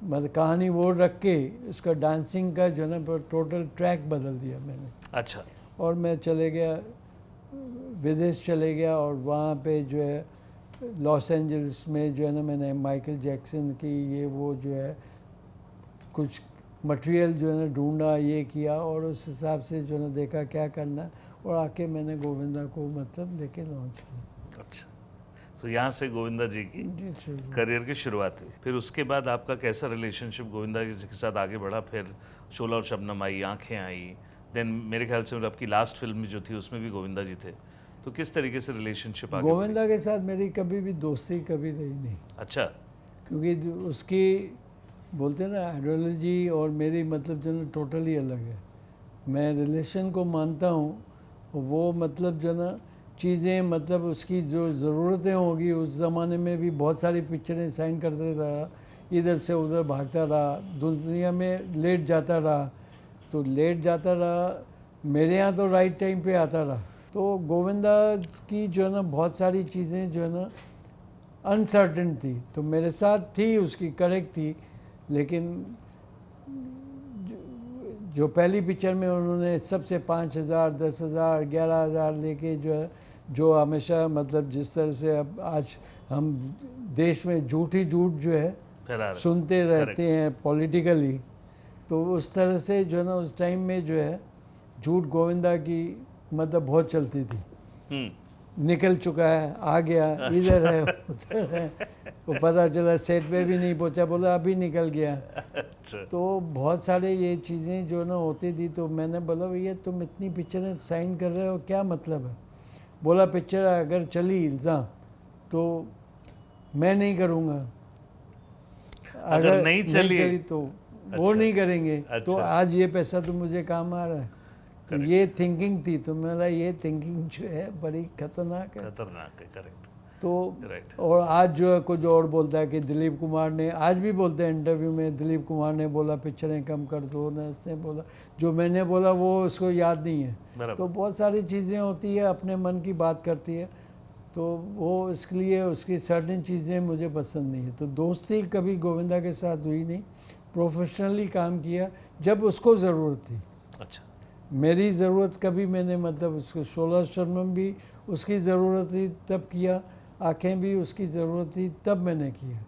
S1: मतलब कहानी वो रख के उसका डांसिंग का जो है ना टोटल ट्रैक बदल दिया मैंने।
S2: अच्छा।
S1: और मैं चले गया, विदेश चले गया, और वहाँ पे जो है लॉस एंजल्स में जो है ना मैंने माइकल जैक्सन की ये वो जो है कुछ मटेरियल जो है ना ढूंढा, ये किया, और उस हिसाब से जो है ना देखा क्या करना, और आके मैंने गोविंदा को मतलब लेके लॉन्च किया।
S2: अच्छा। तो यहाँ से गोविंदा जी की करियर की शुरुआत हुई। फिर उसके बाद आपका कैसा रिलेशनशिप गोविंदा जी के साथ आगे बढ़ा? फिर शोला और शबनम आई, आंखें आई, देन मेरे ख्याल से आपकी लास्ट फिल्म जो थी उसमें भी गोविंदा जी थे। तो किस तरीके से रिलेशनशिप आगे
S1: गोविंदा के साथ मेरी कभी भी दोस्ती कभी रही नहीं।
S2: अच्छा।
S1: क्योंकि उसकी बोलते हैं ना आइडियोलॉजी और मेरी मतलब जो ना टोटली अलग है। मैं रिलेशन को मानता हूँ, वो मतलब जो ना चीज़ें मतलब उसकी जो ज़रूरतें होगी, उस ज़माने में भी बहुत सारी पिक्चरें साइन करते रहा, इधर से उधर भागता रहा, दुनिया में लेट जाता रहा। तो लेट जाता रहा, मेरे यहाँ तो राइट टाइम पे आता रहा। तो गोविंदा की जो है ना बहुत सारी चीज़ें जो है ना अनसर्टेन थी, तो मेरे साथ थी, उसकी करेक्ट थी, लेकिन जो पहली पिक्चर में उन्होंने सबसे 5,000, 10,000, 11,000 लेके जो है, जो हमेशा मतलब जिस तरह से अब आज हम देश में झूठ जो है
S2: फैला
S1: सुनते रहते हैं पॉलिटिकली, तो उस तरह से जो है ना उस टाइम में जो है झूठ गोविंदा की मतलब बहुत चलती थी। निकल चुका है, आ गया, इधर है उधर है, वो पता चला सेट पे भी नहीं पहुंचा, बोला अभी निकल गया।
S2: अच्छा।
S1: तो बहुत सारे ये चीज़ें जो ना होती थी, तो मैंने बोला भैया तुम इतनी पिक्चरें साइन कर रहे हो, क्या मतलब है? बोला पिक्चर अगर चली इल्ज़ाम तो मैं नहीं करूँगा, अगर नहीं चली तो वो
S2: अच्छा।
S1: नहीं करेंगे। तो
S2: अच्छा।
S1: आज ये पैसा तो मुझे काम आ रहा है। तो ये थिंकिंग थी, तो मेरा ये थिंकिंग जो है बड़ी खतरनाक है।
S2: खतरनाक है, करेक्ट।
S1: तो
S2: राइट।
S1: और आज जो है कुछ और बोलता है कि दिलीप कुमार ने, आज भी बोलते हैं इंटरव्यू में, दिलीप कुमार ने बोला पिक्चरें कम कर दो ना, इसने बोला, जो मैंने बोला वो उसको याद नहीं है।
S2: बराबर।
S1: तो बहुत सारी चीज़ें होती है, अपने मन की बात करती है, तो वो इसके लिए उसकी सर्टेन चीज़ें मुझे पसंद नहीं है। तो दोस्ती कभी गोविंदा के साथ हुई नहीं, प्रोफेशनली काम किया जब उसको ज़रूरत थी।
S2: अच्छा।
S1: मेरी ज़रूरत कभी मैंने मतलब उसको 16 शर्मम भी उसकी ज़रूरत थी तब किया, आँखें भी उसकी ज़रूरत थी तब मैंने किया,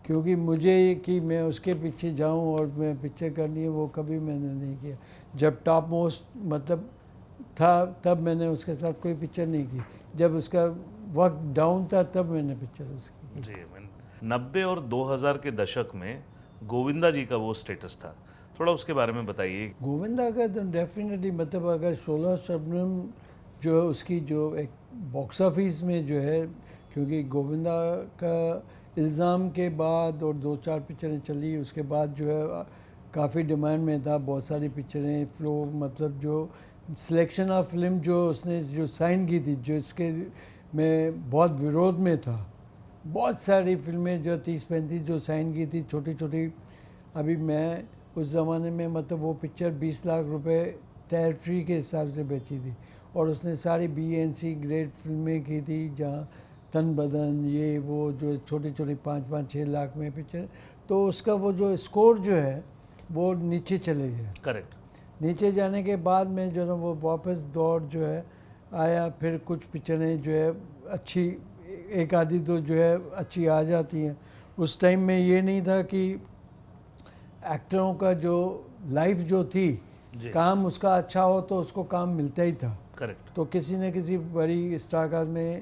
S1: क्योंकि मुझे कि मैं उसके पीछे जाऊं और मैं पिक्चर करनी है वो कभी मैंने नहीं किया। जब टॉप मोस्ट मतलब था तब मैंने उसके साथ कोई पिक्चर नहीं की, जब उसका वक्त डाउन था तब मैंने पिक्चर उसकी की।
S2: जी, 90 और 2000 के दशक में गोविंदा जी का वो स्टेटस था, थोड़ा उसके बारे में बताइए।
S1: गोविंदा का तो डेफिनेटली मतलब अगर 16 शबनम जो है उसकी जो एक बॉक्स ऑफिस में जो है, क्योंकि गोविंदा का इल्ज़ाम के बाद और 2-4 पिक्चरें चली, उसके बाद जो है काफ़ी डिमांड में था, बहुत सारी पिक्चरें फ्लो मतलब जो सिलेक्शन ऑफ फिल्म जो उसने जो साइन की थी, जो इसके में बहुत विरोध में था, बहुत सारी फिल्में जो 30-35 जो साइन की थी छोटी छोटी। अभी मैं उस ज़माने में मतलब वो पिक्चर 20 लाख रुपए टेरिटरी के हिसाब से बेची थी, और उसने सारी BNC ग्रेड फिल्में की थी, जहाँ तन बदन ये वो जो छोटी छोटी 5-5-6 लाख में पिक्चर, तो उसका वो जो स्कोर जो है वो नीचे चले गया।
S2: करेक्ट।
S1: नीचे जाने के बाद में जो ना वो वापस दौर जो है आया, फिर कुछ पिक्चरें जो है अच्छी, एक आधी तो जो है अच्छी आ जाती हैं। उस टाइम में ये नहीं था कि एक्टरों का जो लाइफ जो थी, काम उसका अच्छा हो तो उसको काम मिलता ही था।
S2: करेक्ट।
S1: तो किसी न किसी बड़ी स्टारकास्ट में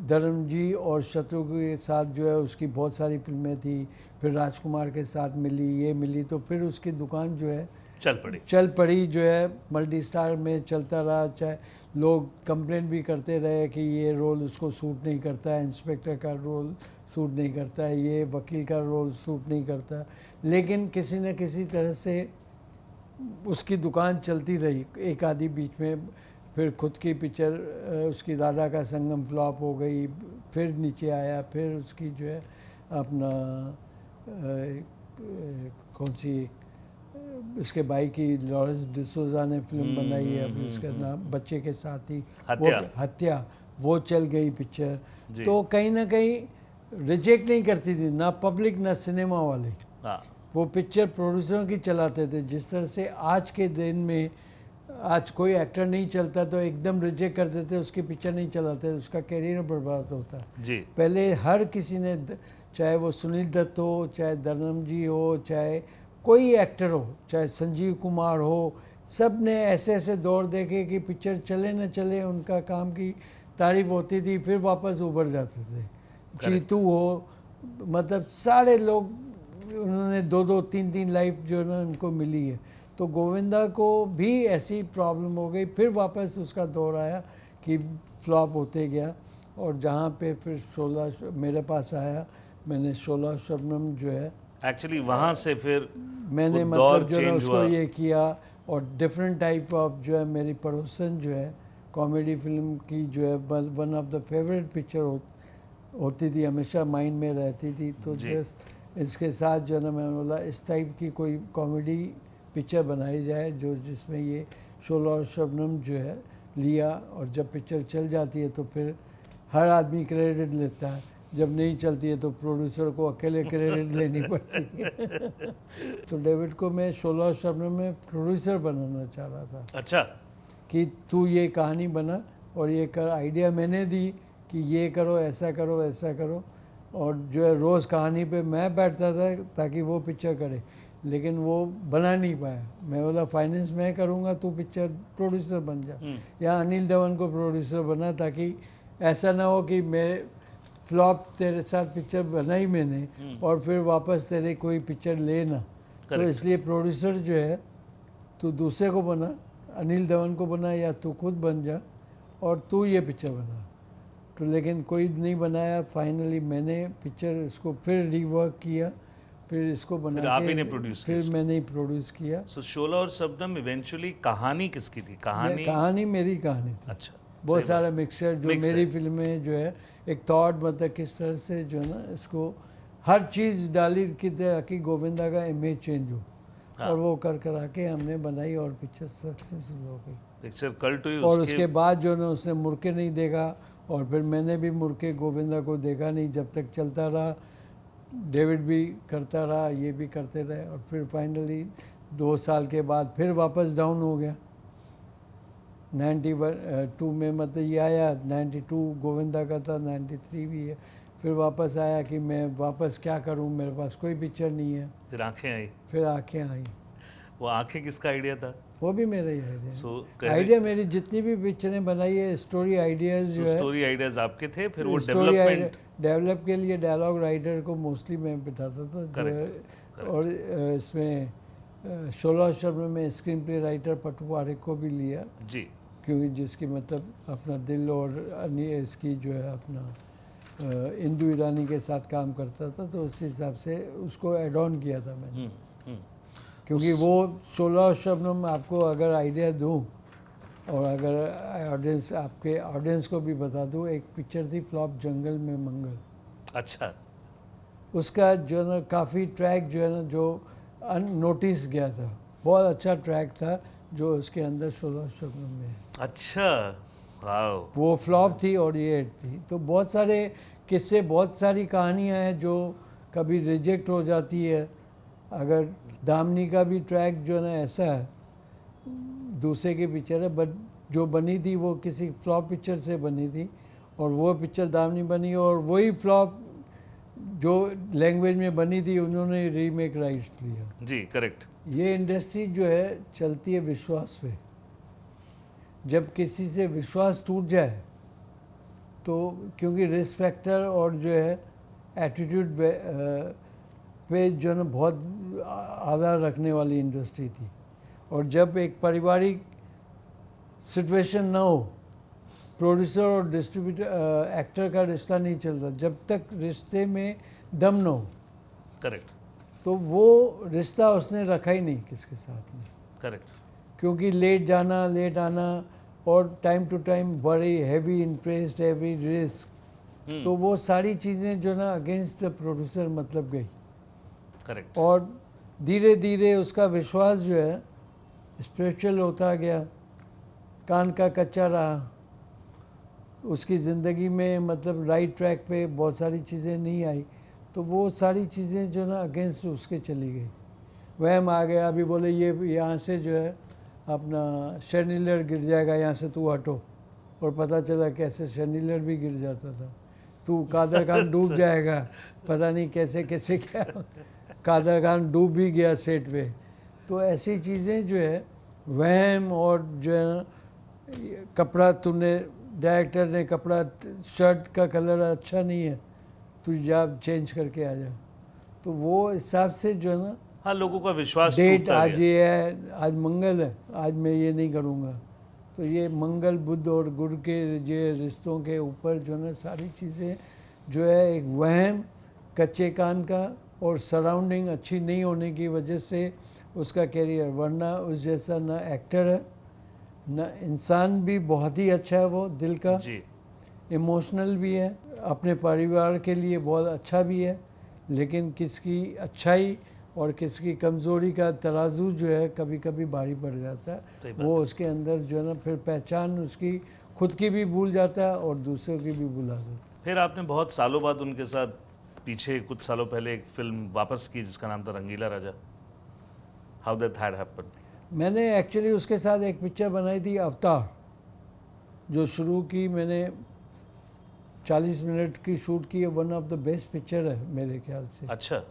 S1: धर्म जी और शत्रुघ्न के साथ जो है उसकी बहुत सारी फिल्में थी, फिर राजकुमार के साथ मिली, ये मिली, तो फिर उसकी दुकान जो है चल पड़ी जो है, मल्टी स्टार में चलता रहा। चाहे लोग कंप्लेंट भी करते रहे कि ये रोल उसको सूट नहीं करता है, इंस्पेक्टर का रोल सूट नहीं करता है, ये वकील का रोल सूट नहीं करता, लेकिन किसी न किसी तरह से उसकी दुकान चलती रही। एक आधी बीच में फिर खुद की पिक्चर उसकी राधा का संगम फ्लॉप हो गई, फिर नीचे आया, फिर उसकी जो है अपना कौन सी इसके भाई की लॉरेंस डिसोजा ने फिल्म बनाई है, अभी उसका नाम बच्चे के साथ ही वो हत्या, वो चल गई पिक्चर। तो कहीं ना कहीं रिजेक्ट नहीं करती थी ना पब्लिक ना सिनेमा वाले, वो पिक्चर प्रोड्यूसरों की चलाते थे। जिस तरह से आज के दिन में आज कोई एक्टर नहीं चलता तो एकदम रिजेक्ट कर देते, उसकी पिक्चर नहीं चलाते, उसका कैरियर बर्बाद होता है। पहले हर किसी ने, चाहे वो सुनील दत्त हो, चाहे धर्म जी हो, चाहे कोई एक्टर हो, चाहे संजीव कुमार हो, सब ने ऐसे ऐसे दौर देखे कि पिक्चर चले न चले उनका काम की तारीफ होती थी, फिर वापस उभर जाते थे। जीतू हो, मतलब सारे लोग, उन्होंने 2-2, 3-3 लाइफ जो है ना उनको मिली है। तो गोविंदा को भी ऐसी प्रॉब्लम हो गई, फिर वापस उसका दौर आया कि फ्लॉप होते गया, और जहाँ पे फिर 16 मेरे पास आया, मैंने 16 शबनम जो है
S2: एक्चुअली वहाँ से फिर
S1: मैंने मतलब जो है उसको ये किया, और डिफरेंट टाइप ऑफ जो है मेरी पड़ोसन जो है कॉमेडी फिल्म की जो है one of the favourite picture होती थी, हमेशा माइंड में रहती थी। तो जस्ट इसके साथ जो है ना मैंने बोला इस टाइप की कोई कॉमेडी पिक्चर बनाई जाए जो जिसमें ये 16 शबनम जो है लिया, और जब पिक्चर चल जाती है तो फिर हर आदमी क्रेडिट लेता है, जब नहीं चलती है तो प्रोड्यूसर को अकेले क्रेडिट लेनी पड़ती है। तो डेविड को मैं 16 शब्दों में प्रोड्यूसर बनाना चाह रहा था
S2: अच्छा,
S1: कि तू ये कहानी बना और ये कर। आइडिया मैंने दी कि ये करो, ऐसा करो, ऐसा करो, और जो है रोज़ कहानी पे मैं बैठता था ताकि वो पिक्चर करे, लेकिन वो बना नहीं पाया। मैं बोला फाइनेंस मैं करूँगा, तू पिक्चर प्रोड्यूसर बन जा, या अनिल धवन को प्रोड्यूसर बना, ताकि ऐसा ना हो कि मेरे फ्लॉप तेरे साथ पिक्चर बनाई मैंने और फिर वापस तेरे कोई पिक्चर ले ना। तो इसलिए प्रोड्यूसर जो है तू दूसरे को बना, अनिल धवन को बना या तू खुद बन जा और तू ये पिक्चर बना। तो लेकिन कोई नहीं बनाया। फाइनली मैंने पिक्चर इसको फिर रीवर्क किया, फिर इसको बना
S2: फिर आप ही
S1: के
S2: ने प्रोड्यूस
S1: फिर मैंने ही प्रोड्यूस किया।
S2: सो शोला और शबनम इवेंचुअली कहानी किसकी थी?
S1: कहानी मेरी कहानी थी।
S2: अच्छा,
S1: बहुत सारा मिक्सचर जो मेरी फिल्म में जो है एक थॉट, मतलब किस तरह से जो है ना इसको हर चीज़ डाली कि ताकि गोविंदा का इमेज चेंज हो। हाँ। और वो कर आके हमने बनाई और पिक्चर सक्सेसफुल हो गई।
S2: पिक्चर कल्ट हुई।
S1: और उसके बाद जो ना उसने मुड़ के नहीं देखा, और फिर मैंने भी मुड़ के गोविंदा को देखा नहीं, जब तक चलता रहा। डेविड भी करता रहा, ये भी करते रहे, और फिर फाइनली 2 साल के बाद फिर वापस डाउन हो गया। 92 में मतलब ये आया, 92 गोविंदा का था, 93 भी है। फिर वापस आया कि मैं वापस क्या करूं, मेरे पास कोई पिक्चर नहीं है।
S2: फिर आंखें आई।
S1: फिर आंखें आई।
S2: वो आंखें किसका आइडिया था?
S1: वो भी मेरा ही आइडिया। आइडिया मेरी जितनी भी पिक्चरें बनाई है, स्टोरी आइडियाज जो है,
S2: स्टोरी आइडियाज आपके थे। फिर वो
S1: डेवलप के लिए डायलॉग राइटर को मोस्टली मैं बिठाता था जो है। और इसमें 16 शब्द में स्क्रीन प्ले राइटर पट्टू पारेख को भी लिया
S2: जी,
S1: क्योंकि जिसकी मतलब अपना दिल और अन्य इसकी जो है अपना इंदु ईरानी के साथ काम करता था, तो उस हिसाब से उसको एड ऑन किया था मैंने। क्योंकि वो 16 शब्दों में आपको अगर आइडिया दूं और अगर ऑडियंस, आपके ऑडियंस को भी बता दूं, एक पिक्चर थी फ्लॉप, जंगल में मंगल।
S2: अच्छा,
S1: उसका जो है ना काफ़ी ट्रैक जो है ना जो अननोटिस गया था, बहुत अच्छा ट्रैक था जो उसके अंदर 16 शब्दों में है।
S2: अच्छा, वाओ।
S1: वो फ्लॉप थी और ये हिट थी। तो बहुत सारे किस्से, बहुत सारी कहानियाँ हैं जो कभी रिजेक्ट हो जाती है। अगर दामनी का भी ट्रैक जो है ना ऐसा है, दूसरे की पिक्चर है, बट जो बनी थी वो किसी फ्लॉप पिक्चर से बनी थी, और वो पिक्चर दामनी बनी, और वही फ्लॉप जो लैंग्वेज में बनी थी उन्होंने रीमेक राइट्स लिया।
S2: जी, करेक्ट।
S1: ये इंडस्ट्री जो है चलती है विश्वास पे। जब किसी से विश्वास टूट जाए तो, क्योंकि रिस्क फैक्टर और जो है एटीट्यूड पे जो है ना बहुत आधार रखने वाली इंडस्ट्री थी, और जब एक पारिवारिक सिचुएशन ना हो, प्रोड्यूसर और डिस्ट्रीब्यूटर एक्टर का रिश्ता नहीं चलता जब तक रिश्ते में दम ना हो।
S2: करेक्ट।
S1: तो वो रिश्ता उसने रखा ही नहीं किसके साथ में।
S2: करेक्ट।
S1: क्योंकि लेट जाना, लेट आना, और टाइम टू टाइम बड़ी हैवी इंटरेस्ट, हैवी रिस्क, तो वो सारी चीज़ें जो ना अगेंस्ट द प्रोड्यूसर मतलब गई।
S2: करेक्ट।
S1: और धीरे धीरे उसका विश्वास जो है स्पिरिचुअल होता गया, कान का कच्चा रहा। उसकी ज़िंदगी में मतलब राइट ट्रैक पे बहुत सारी चीज़ें नहीं आई, तो वो सारी चीज़ें जो ना अगेंस्ट उसके चली गई। वहम आ गया, अभी बोले ये यहाँ से जो है अपना शर्नीलर गिर जाएगा, यहाँ से तू हटो, और पता चला कैसे शर्नीलर भी गिर जाता था। तू कादर खान डूब जाएगा, पता नहीं कैसे कैसे क्या, कादर खान डूब भी गया सेट पे। तो ऐसी चीज़ें जो है वहम, और जो है ना कपड़ा, तूने डायरेक्टर ने कपड़ा, शर्ट का कलर अच्छा नहीं है, तू जा चेंज करके आ जा। तो वो हिसाब से जो है ना,
S2: हाँ, लोगों का विश्वास
S1: डेट आज ये है, आज मंगल है, आज मैं ये नहीं करूँगा। तो ये मंगल, बुध और गुरु के ये रिश्तों के ऊपर जो ना सारी चीज़ें जो है एक वहम, कच्चे कान का, और सराउंडिंग अच्छी नहीं होने की वजह से उसका कैरियर, वरना उस जैसा ना एक्टर है ना इंसान भी बहुत ही अच्छा है, वो दिल का
S2: जी,
S1: इमोशनल भी है, अपने परिवार के लिए बहुत अच्छा भी है, लेकिन किसकी अच्छाई और किसकी कमज़ोरी का तराजू जो है कभी कभी भारी पड़ जाता
S2: सही
S1: है।
S2: बात
S1: वो उसके अंदर जो है ना फिर पहचान उसकी खुद की भी भूल जाता है और दूसरों की भी भुला देता है।
S2: फिर आपने बहुत सालों बाद उनके साथ पीछे कुछ सालों पहले एक फिल्म वापस की जिसका नाम था Rangeela Raja. How that had happened?
S1: मैंने एक्चुअली उसके साथ एक पिक्चर बनाई थी अवतार, जो शुरू की मैंने 40 मिनट की शूट की है। One of the best picture है मेरे ख्याल से
S2: अच्छा,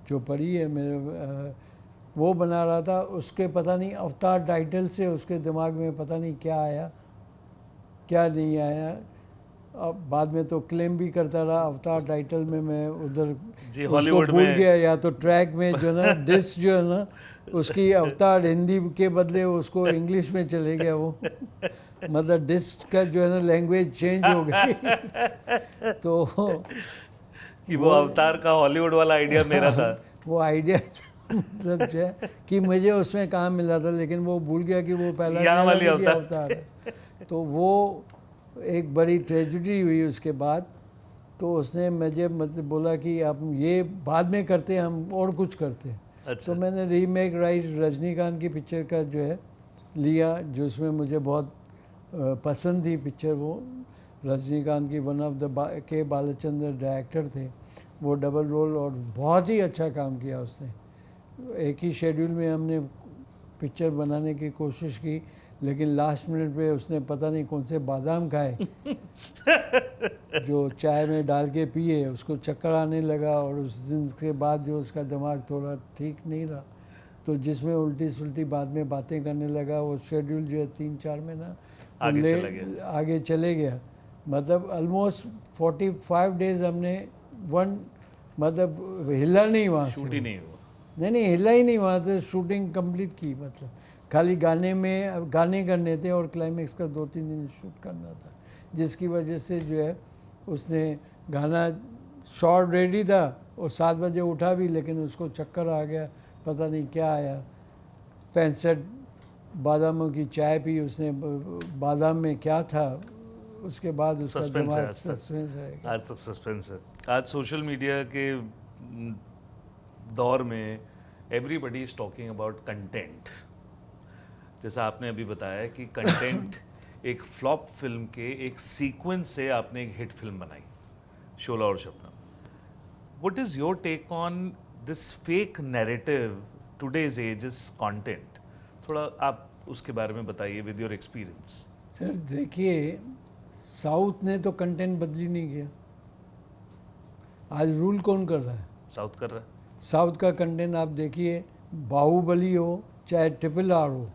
S1: जो पड़ी है मेरे वो बना रहा था। उसके पता नहीं अवतार टाइटल से उसके दिमाग में पता नहीं क्या आया क्या नहीं आया। अब बाद में तो क्लेम भी करता रहा अवतार टाइटल में मैं उधर
S2: जी,
S1: उसको
S2: हॉलीवुड
S1: भूल
S2: में।
S1: गया, या तो ट्रैक में जो ना डिस्क जो है ना उसकी अवतार हिंदी के बदले उसको इंग्लिश में चले गया वो। मतलब डिस्क का जो है ना लैंग्वेज चेंज हो गई। तो
S2: कि वो अवतार का हॉलीवुड वाला आइडिया मेरा था।
S1: वो आइडिया मतलब जो है कि मुझे उसमें कहाँ मिला था, लेकिन वो भूल गया कि वो पहला
S2: यहाँ वाली
S1: मेरा भी
S2: अवतार।
S1: अवतार है। तो वो एक बड़ी ट्रेजेडी हुई उसके बाद। तो उसने मुझे मतलब बोला कि आप ये बाद में करते हैं, हम और कुछ करते हैं।
S2: अच्छा,
S1: तो मैंने रीमेक राइट रजनीकांत की पिक्चर का जो है लिया, जो उसमें मुझे बहुत पसंद थी पिक्चर। वो रजनीकांत की वन ऑफ द के बालचंद्र डायरेक्टर थे, वो डबल रोल, और बहुत ही अच्छा काम किया उसने। एक ही शेड्यूल में हमने पिक्चर बनाने की कोशिश की, लेकिन लास्ट मिनट पे उसने पता नहीं कौन से बादाम खाए जो चाय में डाल के पिए, उसको चक्कर आने लगा, और उस दिन के बाद जो उसका दिमाग थोड़ा ठीक नहीं रहा, तो जिसमें उल्टी सुल्टी बाद में बातें करने लगा। वो शेड्यूल जो है 3-4 महीना आगे चले गया। मतलब ऑलमोस्ट 45 डेज हमने मतलब हिला नहीं वहाँ से।
S2: शूट ही नहीं हुआ।
S1: नहीं हिला ही नहीं वहाँ से, शूटिंग कंप्लीट की। मतलब खाली गाने करने थे और क्लाइमेक्स का 2-3 दिन शूट करना था, जिसकी वजह से जो है उसने गाना शॉर्ट रेडी था और 7 बजे उठा भी, लेकिन उसको चक्कर आ गया, पता नहीं क्या आया। 65 बादामों की चाय पी उसने, बादाम में क्या था, उसके बाद उसका दिमाग सस्पेंस रहेगा।
S2: आज तक सस्पेंस है। आज सोशल मीडिया के दौर में everybody is talking about content. जैसा आपने अभी बताया कि कंटेंट एक फ्लॉप फिल्म के एक सीक्वेंस से आपने एक हिट फिल्म बनाई, शोला और Shabnam. What is your take on this fake narrative today's age is content? थोड़ा आप उसके बारे में बताइए विद योर एक्सपीरियंस।
S1: सर देखिए, साउथ ने तो कंटेंट बदली नहीं किया। आज रूल कौन कर रहा है?
S2: साउथ कर रहा है।
S1: साउथ का कंटेंट आप देखिए, बाहुबली हो चाहे RRR हो,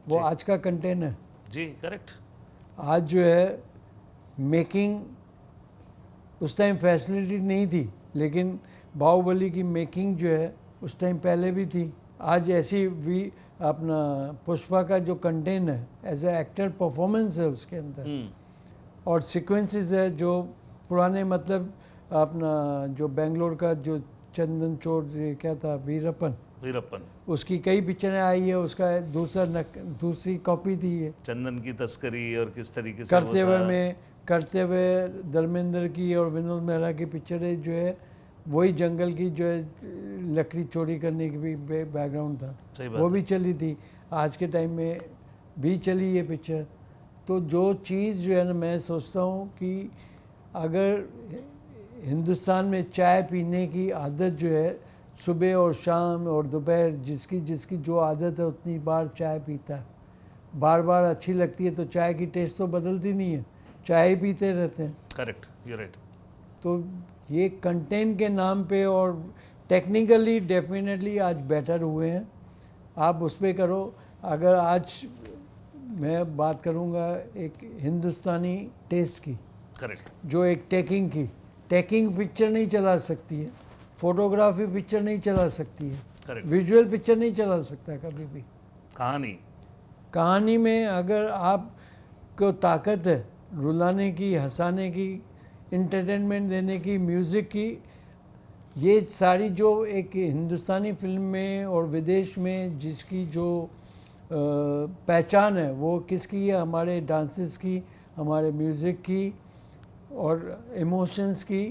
S1: वो आज का कंटेंट है।
S2: जी करेक्ट।
S1: आज जो है मेकिंग, उस टाइम फैसिलिटी नहीं थी, लेकिन बाहुबली की मेकिंग जो है उस टाइम पहले भी थी। आज ऐसी भी अपना पुष्पा का जो कंटेंट है एज ए एक्टर परफॉर्मेंस है उसके अंदर, और सीक्वेंसेस है जो पुराने, मतलब अपना जो बेंगलोर का जो चंदन चोर क्या था, वीरप्पन, उसकी कई पिक्चरें आई है, उसका दूसरी कॉपी थी ये।
S2: चंदन की तस्करी और किस तरीके से
S1: करते हुए धर्मेंद्र की और विनोद मेहरा की पिक्चरें जो है, वही जंगल की जो है लकड़ी चोरी करने की भी बैकग्राउंड था, वो भी चली थी। आज के टाइम में भी चली ये पिक्चर। तो जो चीज़ जो है ना, मैं सोचता हूँ कि अगर हिंदुस्तान में चाय पीने की आदत जो है, सुबह और शाम और दोपहर, जिसकी जो आदत है उतनी बार चाय पीता है, बार बार अच्छी लगती है, तो चाय की टेस्ट तो बदलती नहीं है, चाय ही पीते रहते हैं।
S2: Correct, you right.
S1: तो ये कंटेंट के नाम पे और टेक्निकली डेफिनेटली आज बेटर हुए हैं, आप उस पर करो। अगर आज मैं बात करूँगा एक हिंदुस्तानी टेस्ट की,
S2: करेक्ट,
S1: जो एक टेकिंग पिक्चर नहीं चला सकती है, फोटोग्राफी पिक्चर नहीं चला सकती है, विजुअल पिक्चर नहीं चला सकता कभी भी। कहानी में अगर आपको ताकत है रुलाने की, हंसाने की, इंटरटेनमेंट देने की, म्यूज़िक की, ये सारी जो एक हिंदुस्तानी फिल्म में और विदेश में जिसकी जो पहचान है, वो किसकी है? हमारे डांसेस की, हमारे म्यूज़िक की और इमोशंस की।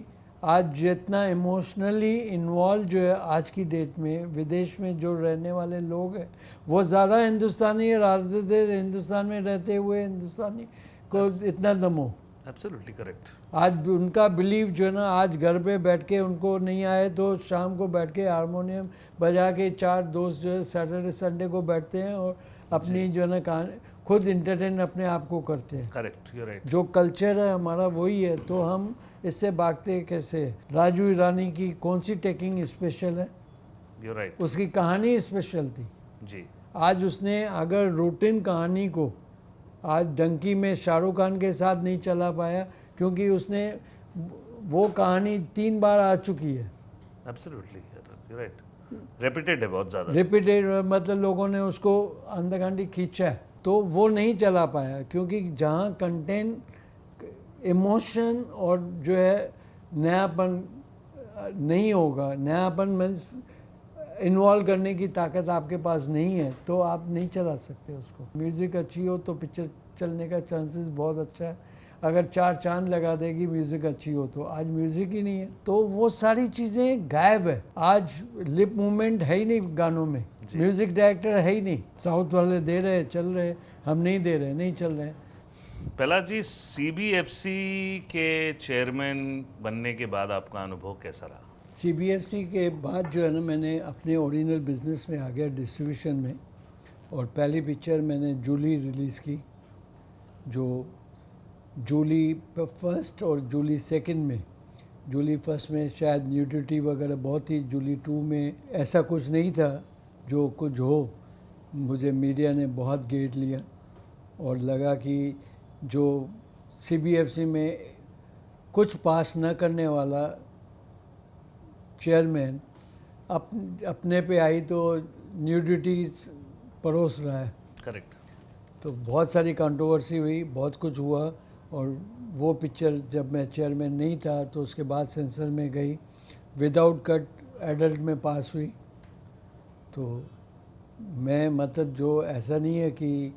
S1: आज जितना इमोशनली इन्वॉल्व जो है आज की डेट में विदेश में जो रहने वाले लोग हैं वो ज़्यादा हिंदुस्तानी है राधे देर हिंदुस्तान में रहते हुए हिंदुस्तानी को इतना दम हो।
S2: Absolutely correct.
S1: आज उनका बिलीव जो है ना, आज घर पे बैठ के उनको नहीं आए तो शाम को बैठ के हारमोनियम बजा के 4 दोस्त जो है सैटरडे संडे को बैठते हैं और अपनी जो है ना कहानी खुद इंटरटेन अपने आप को करते हैं।
S2: Correct, you right.
S1: जो कल्चर है हमारा वही है, तो हम इससे भागते कैसे। राजू ईरानी की कौन सी टेकिंग स्पेशल है,
S2: यू राइट।
S1: उसकी कहानी स्पेशल थी।
S2: जी।
S1: आज उसने अगर रूटीन कहानी को आज डंकी में शाहरुख खान के साथ नहीं चला पाया क्योंकि उसने वो कहानी 3 बार आ चुकी है।
S2: Absolutely, you right. रिपीटेड है बहुत ज़्यादा।
S1: रिपीटेड मतलब लोगों ने उसको अंदरकांडी खींचा है तो वो नहीं चला पाया क्योंकि जहाँ कंटेंट इमोशन और जो है नयापन नहीं होगा, नयापन मीन्स इन्वॉल्व करने की ताकत आपके पास नहीं है तो आप नहीं चला सकते उसको। म्यूज़िक अच्छी हो तो पिक्चर चलने का चांसेस बहुत अच्छा है। अगर 4 चांद लगा देगी म्यूज़िक अच्छी हो तो, आज म्यूज़िक ही नहीं है तो वो सारी चीज़ें गायब है। आज लिप मूवमेंट है ही नहीं गानों में, म्यूज़िक डायरेक्टर है ही नहीं। साउथ वाले दे रहे चल रहे, हम नहीं दे रहे नहीं चल रहे।
S2: पहला जी, CBFC के चेयरमैन बनने के बाद आपका अनुभव कैसा रहा?
S1: CBFC के बाद जो है ना मैंने अपने ओरिजिनल बिजनेस में आ गया डिस्ट्रीब्यूशन में, और पहली पिक्चर मैंने जूली रिलीज़ की, जो जूली फर्स्ट और जूली सेकंड में, जूली फर्स्ट में शायद न्यूडिटी वगैरह बहुत थी, जूली 2 में ऐसा कुछ नहीं था जो कुछ हो। मुझे मीडिया ने बहुत घेर लिया और लगा कि जो CBFC में कुछ पास न करने वाला चेयरमैन अपने पे आई तो न्यूडिटी परोस रहा है।
S2: करेक्ट।
S1: तो बहुत सारी कंट्रोवर्सी हुई, बहुत कुछ हुआ, और वो पिक्चर जब मैं चेयरमैन नहीं था तो उसके बाद सेंसर में गई, विदाउट कट एडल्ट में पास हुई। तो मैं मतलब जो ऐसा नहीं है कि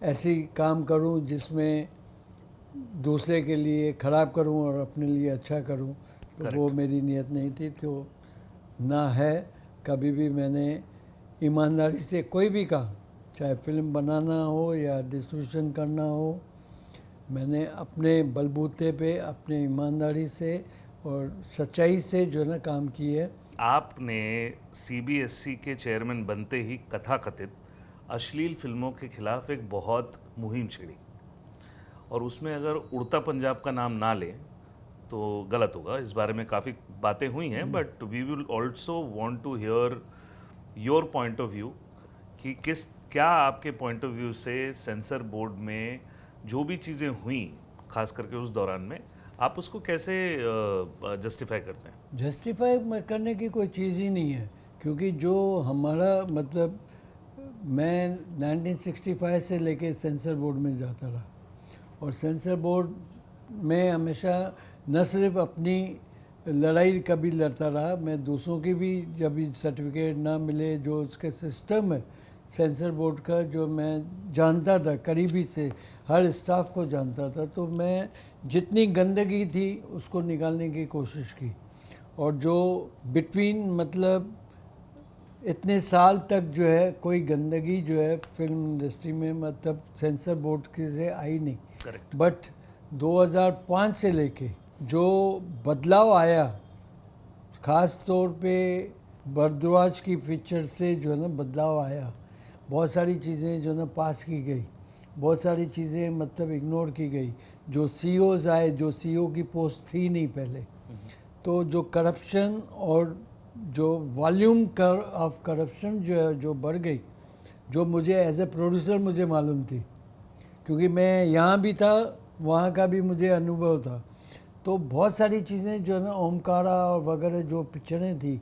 S1: ऐसी काम करूं जिसमें दूसरे के लिए ख़राब करूं और अपने लिए अच्छा करूं, तो वो मेरी नीयत नहीं थी। तो ना है, कभी भी मैंने ईमानदारी से कोई भी काम, चाहे फिल्म बनाना हो या डिस्ट्रीब्यूशन करना हो, मैंने अपने बलबूते पे अपने ईमानदारी से और सच्चाई से जो है ना काम की है।
S2: आपने CBSC के चेयरमैन बनते ही कथाकथित अश्लील फिल्मों के खिलाफ एक बहुत मुहिम छेड़ी, और उसमें अगर उड़ता पंजाब का नाम ना लें तो गलत होगा। इस बारे में काफ़ी बातें हुई हैं, but we will also want to hear your point of view कि क्या आपके पॉइंट ऑफ व्यू से सेंसर बोर्ड में जो भी चीज़ें हुई, खास करके उस दौरान में, आप उसको कैसे जस्टिफाई करते हैं?
S1: जस्टिफाई करने की कोई चीज़ ही नहीं है, क्योंकि जो हमारा मतलब मैं 1965 से लेके सेंसर बोर्ड में जाता रहा, और सेंसर बोर्ड में हमेशा न सिर्फ अपनी लड़ाई कभी लड़ता रहा, मैं दूसरों की भी जब भी सर्टिफिकेट ना मिले, जो उसका सिस्टम है सेंसर बोर्ड का, जो मैं जानता था करीबी से, हर स्टाफ को जानता था, तो मैं जितनी गंदगी थी उसको निकालने की कोशिश की। और जो बिटवीन मतलब इतने साल तक जो है कोई गंदगी जो है फिल्म इंडस्ट्री में मतलब सेंसर बोर्ड की से आई नहीं।
S2: करेक्ट।
S1: बट 2005 से लेके जो बदलाव आया, ख़ास तौर पे भरद्वाज की पिक्चर से जो है ना बदलाव आया, बहुत सारी चीज़ें जो है ना पास की गई, बहुत सारी चीज़ें मतलब इग्नोर की गई। जो CEOs आए, जो CEO की पोस्ट थी नहीं पहले, तो जो करप्शन और जो वॉल्यूम ऑफ करप्शन जो है जो बढ़ गई, जो मुझे एज ए प्रोड्यूसर मुझे मालूम थी, क्योंकि मैं यहाँ भी था, वहाँ का भी मुझे अनुभव था। तो बहुत सारी चीज़ें जो है ना ओमकारा और वगैरह जो पिक्चरें थी,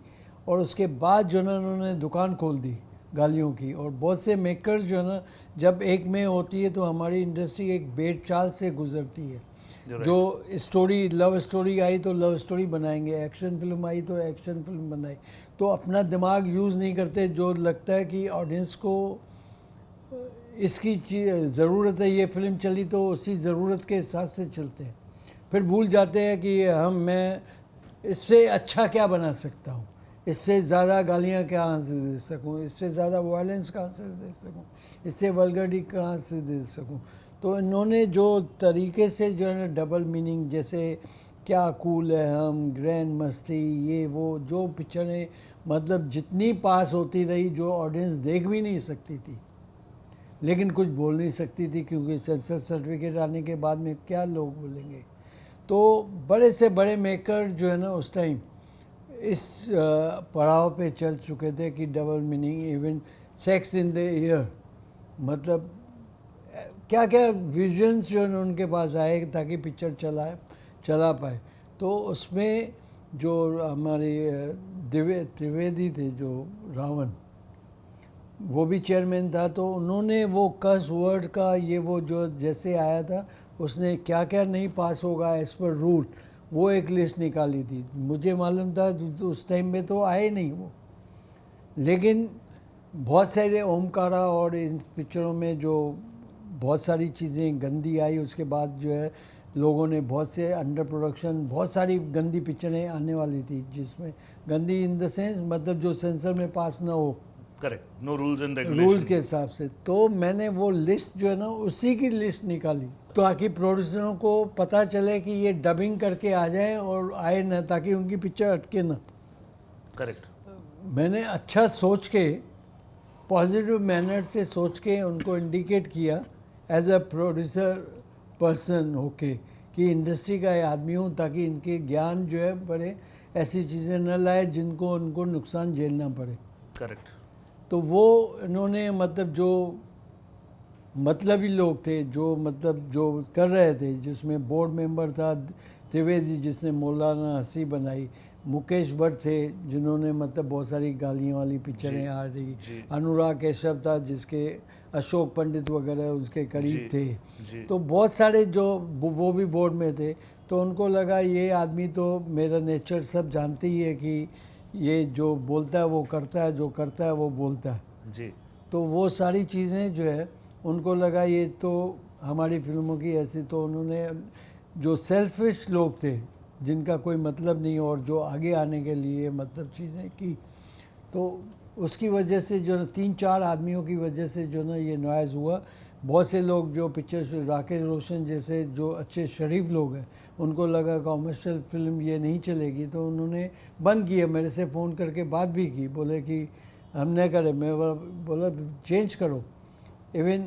S1: और उसके बाद जो है ना उन्होंने दुकान खोल दी गालियों की, और बहुत से मेकर्स जो है ना जब एक में होती है तो हमारी इंडस्ट्री एक बेड चाल से गुजरती है। जो स्टोरी, लव स्टोरी आई तो लव स्टोरी बनाएंगे, एक्शन फिल्म आई तो एक्शन फिल्म बनाई, तो अपना दिमाग यूज़ नहीं करते। जो लगता है कि ऑडियंस को इसकी ज़रूरत है, ये फिल्म चली तो उसी ज़रूरत के हिसाब से चलते हैं। फिर भूल जाते हैं कि मैं इससे अच्छा क्या बना सकता हूँ, इससे ज़्यादा गालियाँ कहाँ से दे सकूँ, इससे ज़्यादा वायलेंस कहाँ से दे सकूँ, इससे वल्गरिटी कहाँ से दे सकूँ। तो इन्होंने जो तरीके से जो है ना डबल मीनिंग, जैसे क्या कूल है हम, ग्रैंड मस्ती, ये वो जो पिक्चरें मतलब जितनी पास होती रही, जो ऑडियंस देख भी नहीं सकती थी लेकिन कुछ बोल नहीं सकती थी, क्योंकि सेंसर सर्टिफिकेट आने के बाद में क्या लोग बोलेंगे। तो बड़े से बड़े मेकर जो है ना उस टाइम इस पड़ाव पे चल चुके थे कि double meaning, even sex in the year, मतलब क्या क्या विजन्स जो है उनके पास आए ताकि पिक्चर चला पाए। तो उसमें जो हमारे त्रिवेदी थे, जो रावण, वो भी चेयरमैन था, तो उन्होंने वो कस वर्ड का ये वो जो जैसे आया था, उसने क्या क्या नहीं पास होगा एज पर रूल, वो एक लिस्ट निकाली थी। मुझे मालूम था उस टाइम में तो आए नहीं वो, लेकिन बहुत सारे ओमकारा और इन पिक्चरों में जो बहुत सारी चीज़ें गंदी आई, उसके बाद जो है लोगों ने बहुत से अंडर प्रोडक्शन, बहुत सारी गंदी पिक्चरें आने वाली थी, जिसमें गंदी इन द सेंस मतलब जो सेंसर में पास ना हो,
S2: correct, no rules and
S1: rules
S2: regulation.
S1: के हिसाब से। तो मैंने वो लिस्ट जो है ना उसी की लिस्ट निकाली, ताकि प्रोड्यूसरों को पता चले कि ये डबिंग करके आ जाए और आए ना, ताकि उनकी पिक्चर अटके ना।
S2: करेक्ट।
S1: मैंने अच्छा सोच के, पॉजिटिव मैनर से सोच के उनको इंडिकेट किया एज अ प्रोड्यूसर पर्सन होके कि इंडस्ट्री का आदमी हूँ, ताकि इनके ज्ञान जो है बड़े ऐसी चीज़ें न लाए जिनको उनको नुकसान झेलना पड़े।
S2: करेक्ट।
S1: तो वो इन्होंने मतलब जो मतलबी लोग थे, जो मतलब जो कर रहे थे, जिसमें बोर्ड मेंबर था त्रिवेदी जिसने मौलाना हंसी बनाई, मुकेश भट्ट थे जिन्होंने मतलब बहुत सारी गालियाँ वाली पिक्चरें आ रही,
S2: जी।
S1: अनुराग केशव था जिसके अशोक पंडित वगैरह उसके करीब थे।
S2: जी।
S1: तो बहुत सारे जो वो भी बोर्ड में थे, तो उनको लगा ये आदमी तो मेरा नेचर सब जानते ही है कि ये जो बोलता है वो करता है, जो करता है वो बोलता है।
S2: जी।
S1: तो वो सारी चीज़ें जो है उनको लगा ये तो हमारी फिल्मों की ऐसी, तो उन्होंने जो सेल्फिश लोग थे जिनका कोई मतलब नहीं और जो आगे आने के लिए मतलब चीज़ें की, तो उसकी वजह से जो 3-4 आदमियों की वजह से जो ना ये नॉइज़ हुआ। बहुत से लोग जो पिक्चर, राकेश रोशन जैसे जो अच्छे शरीफ लोग हैं, उनको लगा कॉमर्शियल फिल्म ये नहीं चलेगी, तो उन्होंने बंद किया। मेरे से फ़ोन करके बात भी की, बोले कि हम नहीं करें। मैं बोला चेंज करो। इवन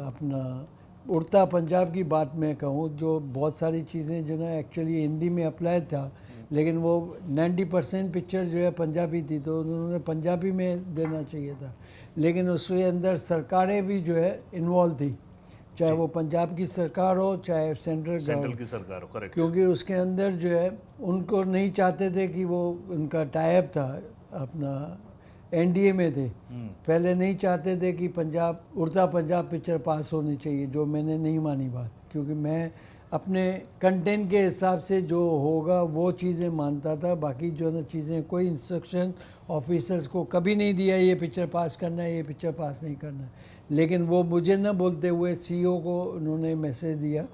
S1: अपना उड़ता पंजाब की बात मैं कहूँ, जो बहुत सारी चीज़ें जो ना एक्चुअली हिंदी में अप्लाई था, लेकिन वो 90% पिक्चर जो है पंजाबी थी, तो उन्होंने पंजाबी में देना चाहिए था, लेकिन उसके अंदर सरकारें भी जो है इन्वॉल्व थी, चाहे वो पंजाब की सरकार हो चाहे
S2: सेंट्रल की सरकार हो। करेक्ट।
S1: क्योंकि उसके अंदर जो है उनको नहीं चाहते थे कि वो उनका टाइप था अपना एनडीए में थे, पहले नहीं चाहते थे कि पंजाब उड़ता पंजाब पिक्चर पास होनी चाहिए, जो मैंने नहीं मानी बात, क्योंकि मैं अपने कंटेंट के हिसाब से जो होगा वो चीज़ें मानता था। बाकी जो ना चीज़ें कोई इंस्ट्रक्शन ऑफिसर्स को कभी नहीं दिया ये पिक्चर पास करना है, ये पिक्चर पास नहीं करना है, लेकिन वो मुझे न बोलते हुए सीईओ को उन्होंने मैसेज दिया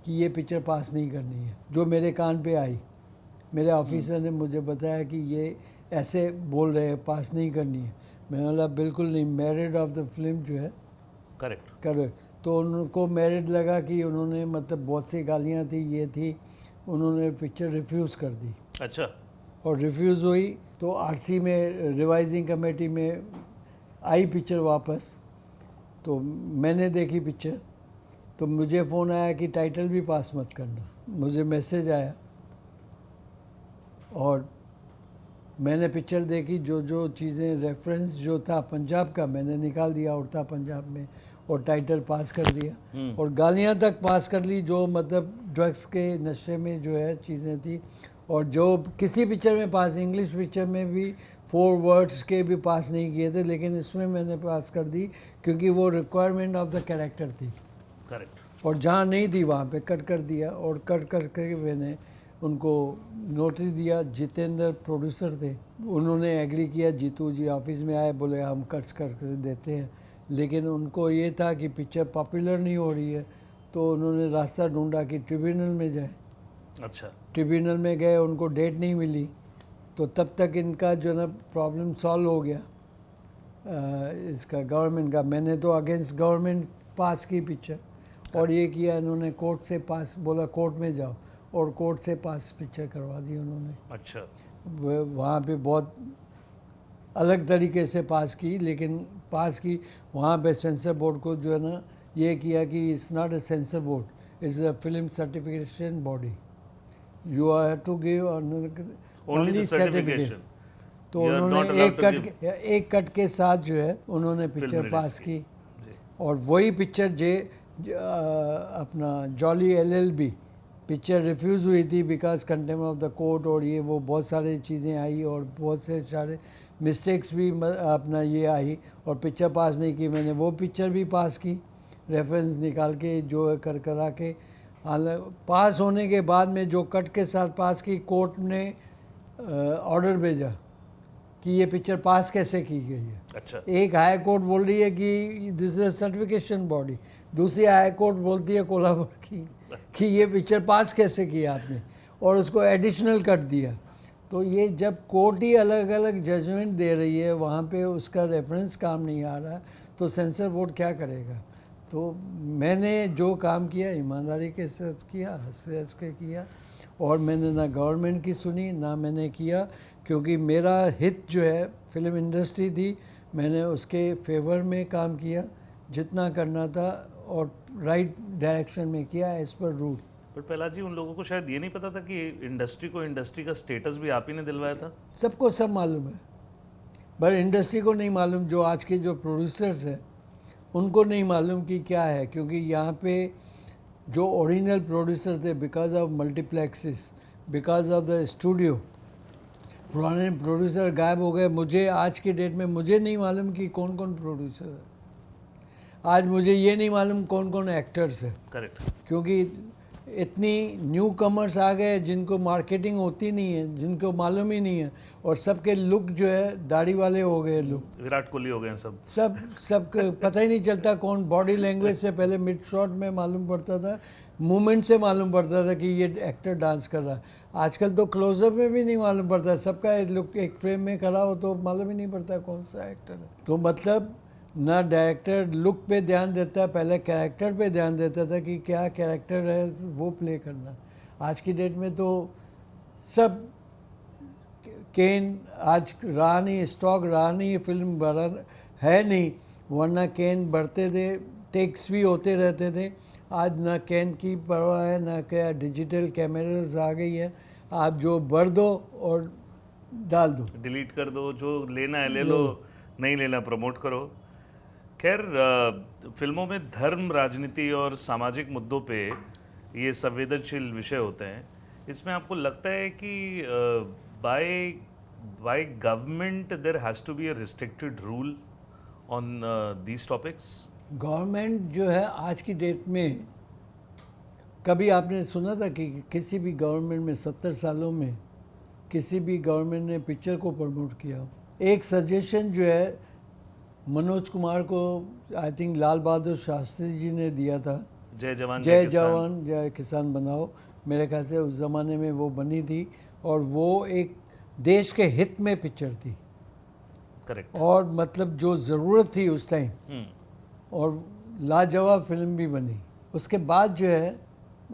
S1: कि ये पिक्चर पास नहीं करनी है, जो मेरे कान पे आई। मेरे ऑफिसर ने मुझे बताया कि ये ऐसे बोल रहे हैं, पास नहीं करनी है। मैंने बोला बिल्कुल नहीं, मेरिट ऑफ द फिल्म जो है
S2: करेक्ट।
S1: करो। तो उनको मेरिट लगा कि उन्होंने मतलब बहुत सी गालियाँ थी, ये थी, उन्होंने पिक्चर रिफ्यूज़ कर दी।
S2: अच्छा।
S1: और रिफ्यूज़ हुई तो आरसी में रिवाइजिंग कमेटी में आई पिक्चर वापस। तो मैंने देखी पिक्चर, तो मुझे फ़ोन आया कि टाइटल भी पास मत करना। मुझे मैसेज आया और मैंने पिक्चर देखी, जो जो चीज़ें रेफरेंस जो था पंजाब का मैंने निकाल दिया उड़ता पंजाब में, और टाइटल पास कर दिया और गालियाँ तक पास कर ली, जो मतलब ड्रग्स के नशे में जो है चीज़ें थी। और जो किसी पिक्चर में पास, इंग्लिश पिक्चर में भी 4 वर्ड्स के भी पास नहीं किए थे, लेकिन इसमें मैंने पास कर दी क्योंकि वो रिक्वायरमेंट ऑफ द कैरेक्टर थी।
S2: करेक्ट।
S1: और जहाँ नहीं थी वहाँ पे कट कर दिया, और कट करके मैंने उनको नोटिस दिया। जितेंद्र प्रोड्यूसर थे, उन्होंने एग्री किया। जीतू जी ऑफिस में आए, बोले हम कट्स कर देते हैं, लेकिन उनको ये था कि पिक्चर पॉपुलर नहीं हो रही है, तो उन्होंने रास्ता ढूंढा कि ट्रिब्यूनल में जाए।
S2: अच्छा।
S1: ट्रिब्यूनल में गए, उनको डेट नहीं मिली, तो तब तक इनका जो ना प्रॉब्लम सॉल्व हो गया इसका गवर्नमेंट का। मैंने तो अगेंस्ट गवर्नमेंट पास की पिक्चर, और ये किया इन्होंने कोर्ट से पास, बोला कोर्ट में जाओ, और कोर्ट से पास पिक्चर करवा दी उन्होंने।
S2: अच्छा।
S1: वहाँ पे बहुत अलग तरीके से पास की, लेकिन पास की। वहाँ पे सेंसर बोर्ड को जो है ना ये किया कि it's not a censor board, it's a film certification body, you have to give only certification. तो
S2: You are not
S1: उन्होंने
S2: allowed to
S1: एक कट के साथ जो है उन्होंने पिक्चर
S2: release
S1: पास
S2: की।
S1: की। और वही पिक्चर अपना जॉली LLB पिक्चर रिफ्यूज़ हुई थी because contempt of the court, और ये वो बहुत सारी चीज़ें आई और बहुत से सारे मिस्टेक्स भी अपना ये आई, और पिक्चर पास नहीं की। मैंने वो पिक्चर भी पास की, रेफरेंस निकाल के जो है कर करा के। पास होने के बाद में जो कट के साथ पास की, कोर्ट ने ऑर्डर भेजा कि ये पिक्चर पास कैसे की गई है।
S2: अच्छा।
S1: एक हाई कोर्ट बोल रही है कि दिस इज सर्टिफिकेशन बॉडी, दूसरी हाई कोर्ट बोलती है कोल्हापुर की कि ये पिक्चर पास कैसे किया आपने, और उसको एडिशनल कट दिया। तो ये जब कोर्ट ही अलग अलग जजमेंट दे रही है, वहाँ पे उसका रेफरेंस काम नहीं आ रहा, तो सेंसर बोर्ड क्या करेगा। तो मैंने जो काम किया ईमानदारी के साथ किया, हंस के किया, और मैंने ना गवर्नमेंट की सुनी ना मैंने किया, क्योंकि मेरा हित जो है फिल्म इंडस्ट्री थी। मैंने उसके फेवर में काम किया जितना करना था, और राइट डायरेक्शन में किया एज पर रूल।
S2: पर प्रहलाद जी, उन लोगों को शायद ये नहीं पता था कि इंडस्ट्री को इंडस्ट्री का स्टेटस भी आप ही ने दिलवाया था।
S1: सबको सब मालूम है, पर इंडस्ट्री को नहीं मालूम। जो आज के जो प्रोड्यूसर्स हैं उनको नहीं मालूम कि क्या है, क्योंकि यहाँ पे जो ओरिजिनल प्रोड्यूसर थे, because of multiplexes, because of the studio, पुराने प्रोड्यूसर गायब हो गए। मुझे आज की डेट में मुझे नहीं मालूम कि कौन कौन प्रोड्यूसर है। आज मुझे ये नहीं मालूम कौन कौन एक्टर्स है।
S2: करेक्ट।
S1: क्योंकि इतनी न्यू कमर्स आ गए जिनको मार्केटिंग होती नहीं है, जिनको मालूम ही नहीं है, और सबके लुक जो है दाढ़ी वाले हो गए लुक।
S2: विराट कोहली हो गए हैं
S1: सब पता ही नहीं चलता कौन। बॉडी लैंग्वेज से पहले मिड शॉट में मालूम पड़ता था, मूवमेंट से मालूम पड़ता था कि ये एक्टर डांस कर रहा है। आजकल तो क्लोजअप में भी नहीं मालूम पड़ता, सबका लुक एक फ्रेम में खड़ा हो तो मालूम ही नहीं पड़ता कौन सा एक्टर है। तो मतलब ना डायरेक्टर लुक पे ध्यान देता है, पहले कैरेक्टर पे ध्यान देता था कि क्या कैरेक्टर है वो प्ले करना। आज की डेट में तो सब केन आज रहा नहीं, स्टॉक रहा नहीं, फिल्म बढ़ा है नहीं, वरना केन बढ़ते थे, टेक्स भी होते रहते थे। आज ना कैन की परवाह है, ना क्या डिजिटल कैमरास आ गई है, आप जो भर दो और डाल दो,
S2: डिलीट कर दो, जो लेना है ले लो, नहीं लेना प्रमोट करो। खैर, फिल्मों में धर्म, राजनीति और सामाजिक मुद्दों पे ये संवेदनशील विषय होते हैं। इसमें आपको लगता है कि by government there has to be a restricted rule on these topics?
S1: Government जो है आज की डेट में, कभी आपने सुना था कि किसी भी गवर्नमेंट में 70 सालों में किसी भी गवर्नमेंट ने पिक्चर को प्रमोट किया हो? एक सजेशन जो है मनोज कुमार को, आई थिंक लाल बहादुर शास्त्री जी ने दिया था,
S2: जय जवान
S1: जय जवान जय किसान बनाओ। मेरे ख्याल से उस ज़माने में वो बनी थी, और वो एक देश के हित में पिक्चर थी।
S2: करेक्ट।
S1: और मतलब जो ज़रूरत थी उस टाइम, और लाजवाब फिल्म भी बनी। उसके बाद जो है,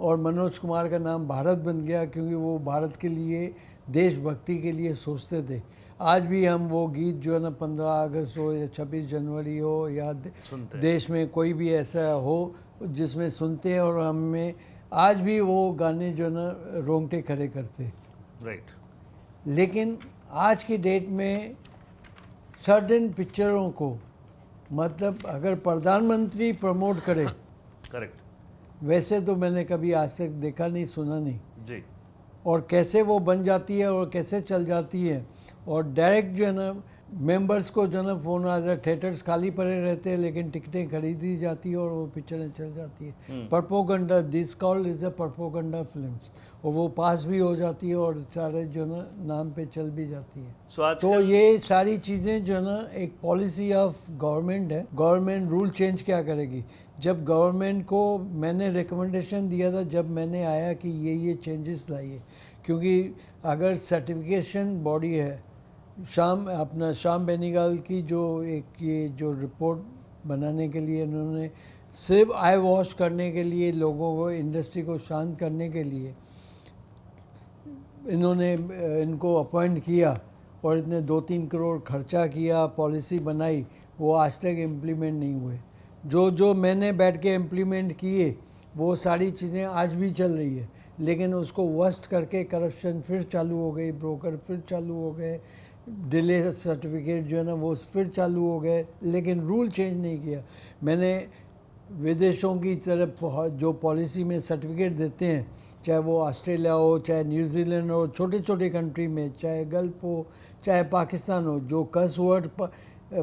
S1: और मनोज कुमार का नाम भारत बन गया, क्योंकि वो भारत के लिए, देशभक्ति के लिए सोचते थे। आज भी हम वो गीत जो है ना 15 अगस्त हो या 26 जनवरी हो या देश में कोई भी ऐसा हो जिसमें सुनते हैं, और हमें आज भी वो गाने जो है ना रोंगटे खड़े करते।
S2: राइट।
S1: लेकिन आज की डेट में सर्टेन पिक्चरों को, मतलब अगर प्रधानमंत्री प्रमोट करे,
S2: करेक्ट,
S1: वैसे तो मैंने कभी आज तक देखा नहीं, सुना नहीं
S2: जी।
S1: और कैसे वो बन जाती है और कैसे चल जाती है। और डायरेक्ट जो है ना मेंबर्स को जो ना फ़ोन आ जाए, थिएटर्स खाली पड़े रहते हैं लेकिन टिकटें खरीदी जाती है और वो पिक्चरें चल जाती है। Propaganda, this called is a propaganda films, और वो पास भी हो जाती है और सारे जो ना नाम पे चल भी जाती है। तो ये सारी चीज़ें जो ना एक पॉलिसी ऑफ गवर्नमेंट है। गवर्नमेंट रूल चेंज क्या करेगी? जब गवर्नमेंट को मैंने रिकमेंडेशन दिया था, जब मैंने आया कि ये चेंजेस लाइए, क्योंकि अगर सर्टिफिकेशन बॉडी है, शाम बेनीगाल की जो एक ये जो रिपोर्ट बनाने के लिए इन्होंने सिर्फ आई वॉश करने के लिए, लोगों को, इंडस्ट्री को शांत करने के लिए इन्होंने इनको अपॉइंट किया और इतने 2-3 करोड़ खर्चा किया, पॉलिसी बनाई, वो आज तक इम्प्लीमेंट नहीं हुए। जो मैंने बैठ के इम्प्लीमेंट किए वो सारी चीज़ें आज भी चल रही है, लेकिन उसको वर्स्ट करके करप्शन फिर चालू हो गई, ब्रोकर फिर चालू हो गए, डिले सर्टिफिकेट जो है ना वो फिर चालू हो गए, लेकिन रूल चेंज नहीं किया। मैंने विदेशों की तरफ जो पॉलिसी में सर्टिफिकेट देते हैं, चाहे वो ऑस्ट्रेलिया हो, चाहे न्यूजीलैंड हो, छोटे छोटे कंट्री में, चाहे गल्फ हो, चाहे पाकिस्तान हो, जो कर्स वर्ड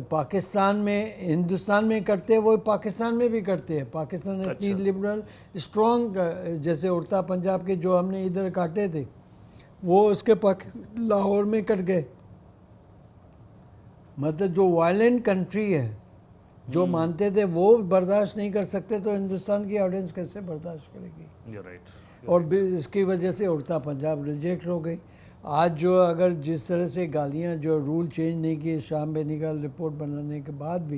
S1: पाकिस्तान में, हिंदुस्तान में करते हैं वो पाकिस्तान में भी करते हैं। पाकिस्तान इतनी लिबरल स्ट्रॉन्ग, जैसे उड़ता पंजाब के जो हमने इधर काटे थे वो उसके लाहौर में कट गए। मतलब जो वायलेंट कंट्री है, जो मानते थे वो बर्दाश्त नहीं कर सकते, तो हिंदुस्तान की ऑडियंस कैसे बर्दाश्त करेगी? और इसकी वजह से उड़ता पंजाब रिजेक्ट हो गई। आज जो अगर जिस तरह से गालियां, जो रूल चेंज नहीं किए शाम बेनीगाल रिपोर्ट बनाने के बाद भी,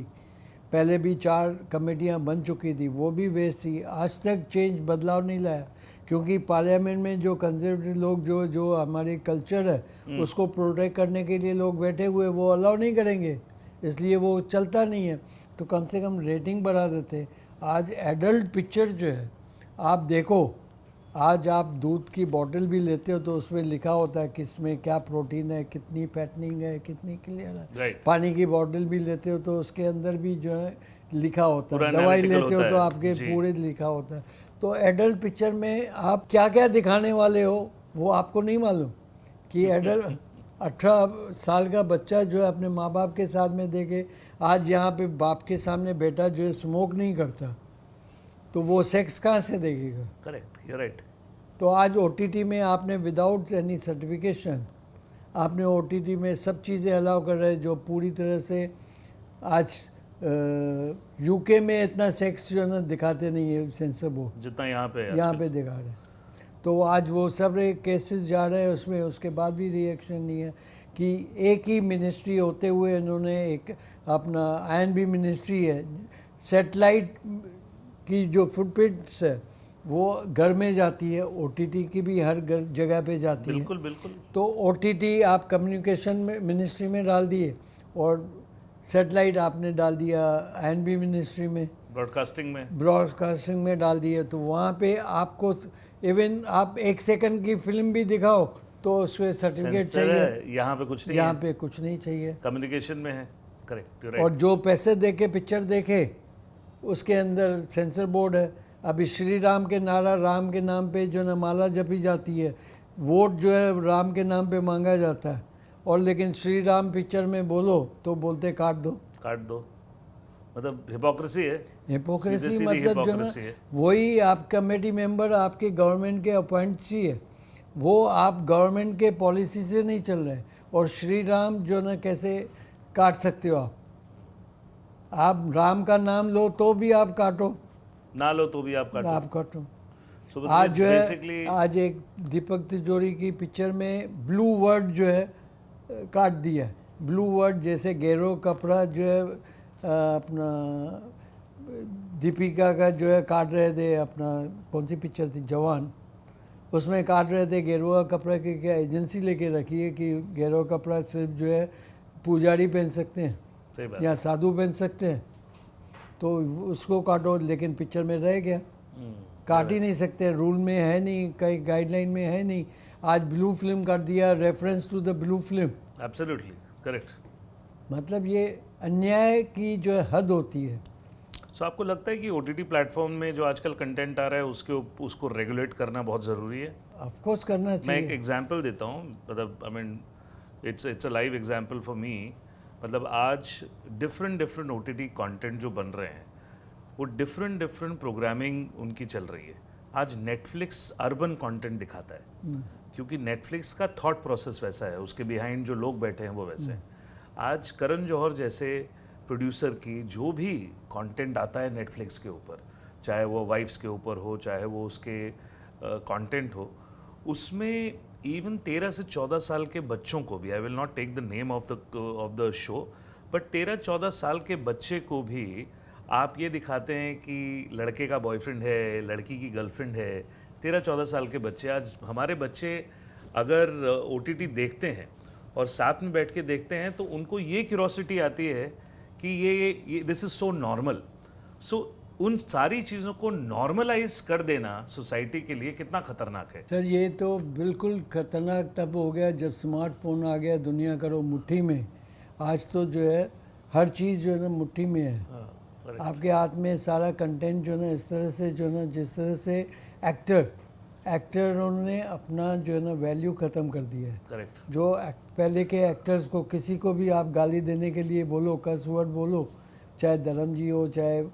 S1: पहले भी 4 कमेटियां बन चुकी थी, वो भी वेस्ट थी, आज तक चेंज बदलाव नहीं लाया, क्योंकि पार्लियामेंट में जो कंजर्वेटिव लोग जो हमारे कल्चर है उसको प्रोटेक्ट करने के लिए लोग बैठे हुए, वो अलाउ नहीं करेंगे, इसलिए वो चलता नहीं है। तो कम से कम रेटिंग बढ़ा देते। आज एडल्ट पिक्चर जो है, आप देखो, आज आप दूध की बोतल भी लेते हो तो उसमें लिखा होता है किसमें क्या प्रोटीन है, कितनी फैटनिंग है, कितनी क्लियर है। पानी की बोतल भी लेते हो तो उसके अंदर भी जो है लिखा होता है। दवाई लेते हो तो आपके पूरे लिखा होता है। तो एडल्ट पिक्चर में आप क्या क्या दिखाने वाले हो वो आपको नहीं मालूम कि एडल्ट 18 साल का बच्चा जो है अपने माँ बाप के साथ में देखे, आज यहाँ पे बाप के सामने बेटा जो है स्मोक नहीं करता, तो वो सेक्स कहाँ से देखेगा?
S2: Correct, you right.
S1: तो आज ओटीटी में आपने विदाउट एनी सर्टिफिकेशन, आपने ओटीटी में सब चीज़ें अलाउ कर रहे हैं, जो पूरी तरह से आज यूके में इतना सेक्स जो है ना दिखाते नहीं है सेंसर बोर्ड, जितना यहाँ पे दिखा रहे हैं। तो आज वो सब केसेस जा रहे हैं उसमें, उसके बाद भी रिएक्शन नहीं है कि एक ही मिनिस्ट्री होते हुए इन्होंने एक अपना आईएनबी मिनिस्ट्री है, सैटेलाइट की जो फुटप्रिंट्स है वो घर में जाती है, ओटीटी की भी हर जगह पे जाती है।
S2: बिल्कुल बिल्कुल।
S1: तो ओटीटी आप कम्युनिकेशन में मिनिस्ट्री में डाल दिए और सैटेलाइट आपने डाल दिया आईएनबी मिनिस्ट्री में, ब्रॉडकास्टिंग में डाल दिए। तो वहाँ पे आपको इवन आप 1 सेकंड की फिल्म भी दिखाओ तो उसमें सर्टिफिकेट चाहिए, यहाँ पे कुछ नहीं चाहिए,
S2: कम्युनिकेशन में है। करेक्ट।
S1: और जो पैसे दे के पिक्चर देखे उसके अंदर सेंसर बोर्ड है। अभी श्री राम के नारा, राम के नाम पे जो ना माला जपी जाती है, वोट जो है राम के नाम पे मांगा जाता है, और लेकिन श्री राम पिक्चर में बोलो तो बोलते काट दो।
S2: मतलब हिपोक्रेसी है।
S1: हिपोक्रेसी मतलब जो ना वही आप कमेटी मेंबर आपके गवर्नमेंट के अपॉइंट्स ही है, वो आप गवर्नमेंट के पॉलिसी से नहीं चल रहे, और श्री राम जो ना कैसे काट सकते हो आप राम का नाम लो तो भी आप काटो,
S2: ना लो तो भी आप
S1: काटो। आज जो है, आज एक दीपक तिजोरी की पिक्चर में ब्लू वर्ड जो है काट दिया। ब्लू वर्ड जैसे गेरो कपड़ा जो है अपना दीपिका का जो है काट रहे थे, अपना कौन सी पिक्चर थी, जवान, उसमें काट रहे थे गेरुआ कपड़ा की। क्या एजेंसी लेके रखी है कि गेरुआ कपड़ा सिर्फ जो है पुजारी पहन सकते हैं या साधु पहन सकते हैं, तो उसको काटो, लेकिन पिक्चर में रह गया, काट ही नहीं सकते, रूल में है नहीं, कहीं गाइडलाइन में है नहीं। आज ब्लू फिल्म काट दिया, reference to the blue film.
S2: Absolutely correct.
S1: मतलब ये अन्याय की जो हद होती है।
S2: सो आपको लगता है कि ओटीटी प्लेटफॉर्म में जो आजकल कंटेंट आ रहा है उसको रेगुलेट करना बहुत ज़रूरी है?
S1: ऑफ कोर्स करना चाहिए।
S2: मैं एक एग्जांपल देता हूँ, मतलब I mean it's a live example for me. मतलब आज डिफरेंट डिफरेंट ओटीटी कंटेंट जो बन रहे हैं वो डिफरेंट डिफरेंट प्रोग्रामिंग उनकी चल रही है। आज नेटफ्लिक्स अर्बन कंटेंट दिखाता है क्योंकि नेटफ्लिक्स का थॉट प्रोसेस वैसा है, उसके बिहाइंड जो लोग बैठे हैं वो वैसे हैं। आज करण जौहर जैसे प्रोड्यूसर की जो भी कंटेंट आता है नेटफ्लिक्स के ऊपर, चाहे वो वाइफ्स के ऊपर हो, चाहे वो उसके कंटेंट हो, उसमें इवन 13 से 14 साल के बच्चों को भी, I will not take the name of the show, but 13-14 साल के बच्चे को भी आप ये दिखाते हैं कि लड़के का बॉयफ्रेंड है, लड़की की गर्लफ्रेंड है। 13-14 साल के बच्चे, आज हमारे बच्चे अगर ओटीटी देखते हैं और साथ में बैठ के देखते हैं तो उनको ये क्यूरोसिटी आती है कि ये दिस इज़ सो नॉर्मल। सो उन सारी चीज़ों को नॉर्मलाइज कर देना सोसाइटी के लिए कितना खतरनाक है।
S1: सर ये तो बिल्कुल खतरनाक तब हो गया जब स्मार्टफोन आ गया, दुनिया करो मुट्ठी में। आज तो जो है हर चीज़ जो है ना मुट्ठी में है, आपके हाथ में सारा कंटेंट जो है ना, इस तरह से जो है ना, जिस तरह से एक्टरों ने अपना जो है ना वैल्यू ख़त्म कर दिया है।
S2: करेक्ट।
S1: जो पहले के एक्टर्स को, किसी को भी आप गाली देने के लिए बोलो, कस वर्ड बोलो, चाहे धर्म जी हो, चाहे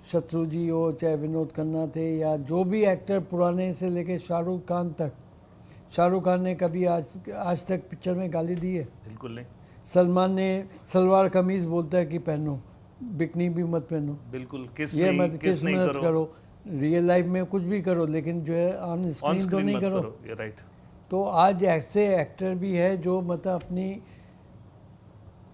S1: शत्रु जी हो, चाहे विनोद खन्ना थे, या जो भी एक्टर पुराने से लेके शाहरुख खान तक, शाहरुख खान ने कभी आज तक पिक्चर में गाली दी है?
S2: बिल्कुल नहीं।
S1: सलमान ने सलवार कमीज बोलता है कि पहनो, बिकनी भी मत पहनो,
S2: बिल्कुल किस
S1: ये
S2: नहीं,
S1: मत किस
S2: नहीं
S1: मत करो, रियल लाइफ में कुछ भी करो, लेकिन जो है ऑन स्क्रीन तो नहीं करो।
S2: ये राइट।
S1: तो आज ऐसे एक्टर भी है जो मतलब अपनी,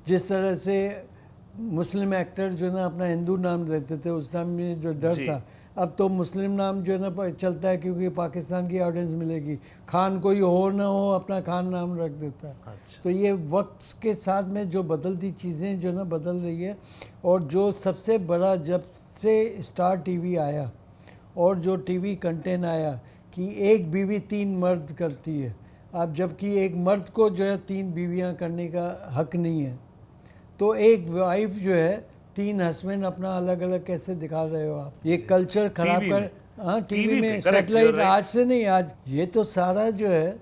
S1: जिस तरह से मुस्लिम एक्टर जो है ना अपना हिंदू नाम लेते थे उस टाइम में जो डर
S2: जी।
S1: था, अब तो मुस्लिम नाम जो है ना चलता है क्योंकि पाकिस्तान की ऑडियंस मिलेगी। खान कोई हो ना हो, अपना खान नाम रख देता है।
S2: अच्छा।
S1: तो ये वक्त के साथ में जो बदलती चीज़ें जो ना बदल रही है। और जो सबसे बड़ा, जब से स्टार टीवी आया और जो टीवी कंटेंट आया कि एक बीवी 3 मर्द करती है, अब जबकि एक मर्द को जो है 3 बीवियां करने का हक नहीं है, तो एक वाइफ जो है 3 हस्बैंड अपना अलग अलग कैसे दिखा रहे हो आप? ये कल्चर खराब
S2: टीवी
S1: कर।
S2: में।
S1: हाँ, टीवी
S2: टीवी
S1: में,
S2: पे, correct,
S1: सेटेलाइट
S2: you're right.
S1: आज से नहीं, आज ये तो सारा जो है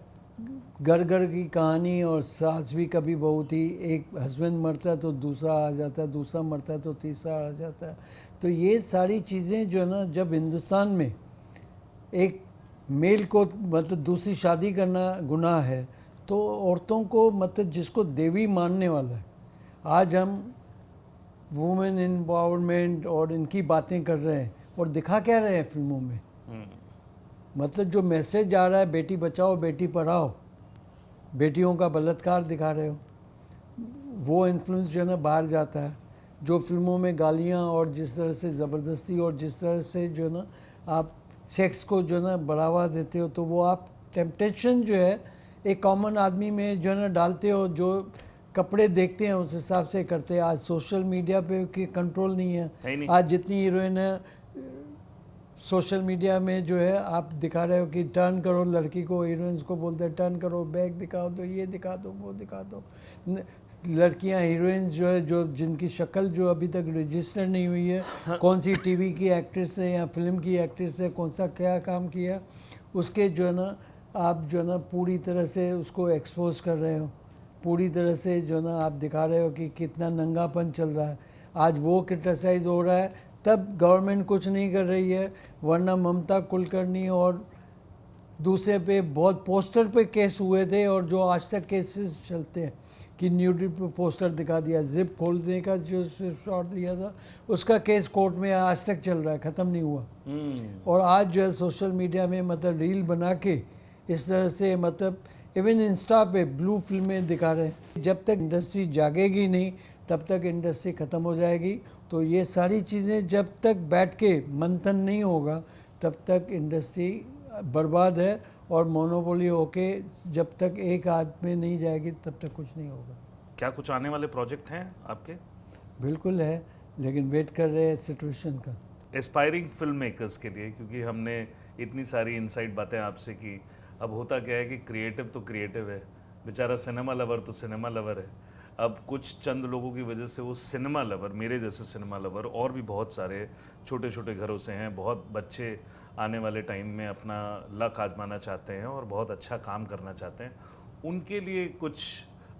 S1: घर घर की कहानी। और सास भी कभी बहू थी, एक हस्बैंड मरता है तो दूसरा आ जाता है, दूसरा मरता है तो तीसरा आ जाता है। तो ये सारी चीज़ें जो है ना, जब हिंदुस्तान में एक मेल को मतलब दूसरी शादी करना गुनाह है, तो औरतों को मतलब जिसको देवी मानने वाला है, आज हम वुमेन एम्पावरमेंट और इनकी बातें कर रहे हैं और दिखा क्या रहे हैं फिल्मों में? मतलब जो मैसेज आ रहा है, बेटी बचाओ बेटी पढ़ाओ, बेटियों का बलात्कार दिखा रहे हो, वो इन्फ्लुएंस जो है ना बाहर जाता है। जो फिल्मों में गालियाँ और जिस तरह से ज़बरदस्ती और जिस तरह से जो है ना आप सेक्स को जो है ना बढ़ावा देते हो, तो वो आप टेम्पटेशन जो है एक कॉमन आदमी में जो है ना डालते हो, जो कपड़े देखते हैं उस हिसाब से करते हैं। आज सोशल मीडिया पे की कंट्रोल नहीं है।
S2: नहीं।
S1: आज जितनी हीरोइन है सोशल मीडिया में जो है आप दिखा रहे हो कि टर्न करो, लड़की को, हीरोइंस को बोलते हैं टर्न करो, बैग दिखाओ, तो ये दिखा दो, वो दिखा दो। लड़कियां हीरोइंस जो है, जो जिनकी शक्ल जो अभी तक रजिस्टर नहीं हुई है, कौन सी टीवी की एक्ट्रेस है या फिल्म की एक्ट्रेस है, कौन सा क्या काम किया, उसके जो है ना आप जो है ना पूरी तरह से उसको एक्सपोज कर रहे हो, पूरी तरह से जो है ना आप दिखा रहे हो कि कितना नंगापन चल रहा है। आज वो क्रिटिसाइज हो रहा है, तब गवर्नमेंट कुछ नहीं कर रही है। वरना ममता कुलकर्णी और दूसरे पे बहुत पोस्टर पे केस हुए थे, और जो आज तक केसेस चलते हैं कि न्यूडिटी पे पोस्टर दिखा दिया, जिप खोलने का जो शॉट दिया था उसका केस कोर्ट में आज तक चल रहा है, ख़त्म नहीं हुआ। और आज जो है सोशल मीडिया में मतलब रील बना के इस तरह से मतलब इवन इंस्टा पे ब्लू फिल्में दिखा रहे हैं। जब तक इंडस्ट्री जागेगी नहीं तब तक इंडस्ट्री ख़त्म हो जाएगी। तो ये सारी चीज़ें जब तक बैठ के मंथन नहीं होगा तब तक इंडस्ट्री बर्बाद है, और मोनोपोली होके जब तक एक हाथ में नहीं जाएगी तब तक कुछ नहीं होगा।
S2: क्या कुछ आने वाले प्रोजेक्ट हैं आपके?
S1: बिल्कुल है, लेकिन वेट कर रहे हैं सिचुएशन का।
S2: एस्पायरिंग फिल्म मेकर्स के लिए, क्योंकि हमने इतनी सारी इनसाइड बातें आपसे की, अब होता क्या है कि क्रिएटिव तो क्रिएटिव है, बेचारा सिनेमा लवर तो सिनेमा लवर है। अब कुछ चंद लोगों की वजह से वो सिनेमा लवर, मेरे जैसे सिनेमा लवर और भी बहुत सारे छोटे छोटे घरों से हैं, बहुत बच्चे आने वाले टाइम में अपना लक आजमाना चाहते हैं और बहुत अच्छा काम करना चाहते हैं, उनके लिए कुछ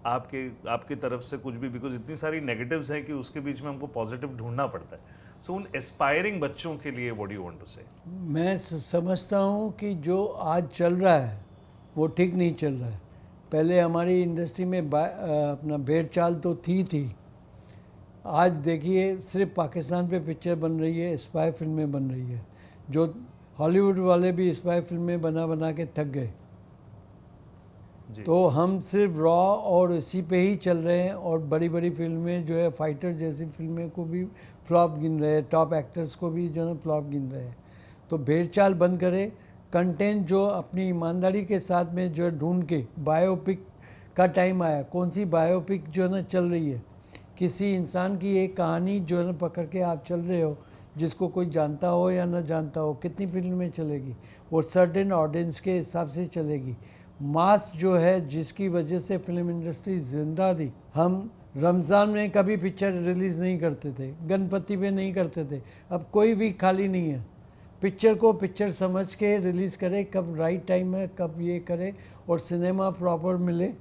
S2: आपकी तरफ से कुछ भी, बिकॉज इतनी सारी नेगेटिव्स हैं कि उसके बीच में हमको पॉजिटिव ढूंढना पड़ता है. सो उन एस्पायरिंग बच्चों के लिए what do you want to say?
S1: मैं समझता हूँ कि जो आज चल रहा है वो ठीक नहीं चल रहा है. पहले हमारी इंडस्ट्री में अपना भेड़ चाल तो थी. आज देखिए सिर्फ पाकिस्तान पे पिक्चर बन रही है, स्पाई फिल्में बन रही है. जो हॉलीवुड वाले भी स्पाई फिल्में बना बना के थक गए. तो हम सिर्फ रॉ और इसी पे ही चल रहे हैं. और बड़ी बड़ी फिल्में जो है फाइटर जैसी फिल्में को भी फ्लॉप गिन रहे हैं, टॉप एक्टर्स को भी जो है फ्लॉप गिन रहे हैं. तो भेड़ चाल बंद करें. कंटेंट जो अपनी ईमानदारी के साथ में जो है ढूंढ के, बायोपिक का टाइम आया. कौन सी बायोपिक जो है ना चल रही है, किसी इंसान की एक कहानी जो है ना पकड़ के आप चल रहे हो, जिसको कोई जानता हो या ना जानता हो. कितनी फिल्में चलेगी, वो सर्टेन ऑडियंस के हिसाब से चलेगी. मास जो है जिसकी वजह से फिल्म इंडस्ट्री जिंदा थी. हम रमज़ान में कभी पिक्चर रिलीज़ नहीं करते थे, गणपति में नहीं करते थे. अब कोई भी खाली नहीं है. पिक्चर को पिक्चर समझ के रिलीज़ करे, कब राइट टाइम है, कब ये करे, और सिनेमा प्रॉपर मिले.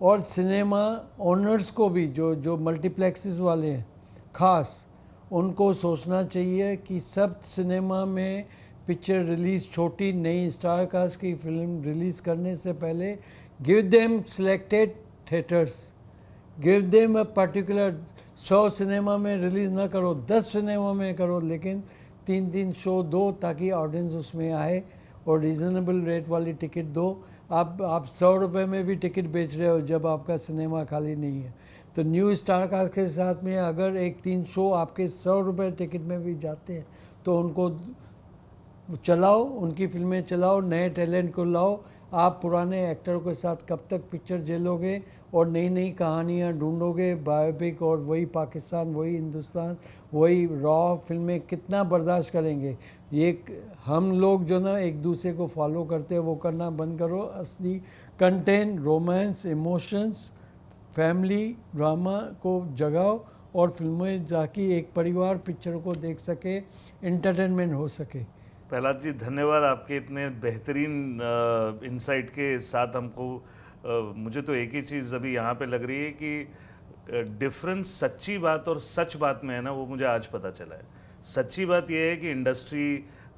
S1: और सिनेमा ओनर्स को भी जो मल्टीप्लेक्सेस वाले हैं ख़ास, उनको सोचना चाहिए कि सब सिनेमा में पिक्चर रिलीज़, छोटी नई स्टार कास्ट की फिल्म रिलीज़ करने से पहले give them selected theatres, give them a particular. 100 cinema में रिलीज़ ना करो, 10 सिनेमा में करो, लेकिन 3-3 शो दो ताकि ऑडियंस उसमें आए. और रीज़नेबल रेट वाली टिकट दो. आप 100 रुपये में भी टिकट बेच रहे हो जब आपका सिनेमा खाली नहीं है. तो न्यू स्टार कास्ट के साथ में अगर 1-3 शो आपके 100 रुपये टिकट में भी जाते हैं तो उनको चलाओ, उनकी फिल्में चलाओ, नए टैलेंट को लाओ. आप पुराने एक्टरों के साथ कब तक पिक्चर झेलोगे और नई नई कहानियाँ ढूंढोगे, बायोपिक, और वही पाकिस्तान, वही हिंदुस्तान, वही रॉ फिल्में कितना बर्दाश्त करेंगे. ये हम लोग जो ना एक दूसरे को फॉलो करते हैं वो करना बंद करो. असली content, romance, emotions, family drama को जगाओ और फिल्में जाके एक परिवार पिक्चर को देख सके, एंटरटेनमेंट हो सके.
S2: प्रहलाद जी, धन्यवाद आपके इतने बेहतरीन इंसाइट के साथ. हमको मुझे तो एक ही चीज़ अभी यहाँ पे लग रही है कि डिफरेंस सच्ची बात और सच बात में है ना, वो मुझे आज पता चला है. सच्ची बात ये है कि इंडस्ट्री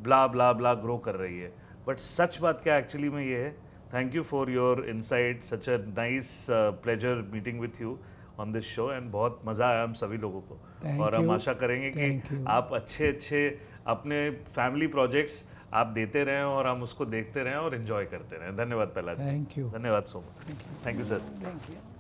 S2: ब्ला ब्ला ब्ला ग्रो कर रही है, बट सच बात क्या एक्चुअली में ये है. Thank you for your insight. Such a nice pleasure meeting with you on this show, and बहुत मज़ा आया हम सभी लोगों को. और हम आशा करेंगे कि आप अच्छे अपने फैमिली प्रोजेक्ट्स आप देते रहें और हम उसको देखते रहें और एंजॉय करते रहें. धन्यवाद प्रहलाद.
S1: Thank you.
S2: धन्यवाद so much. Thank you sir.
S1: Thank you.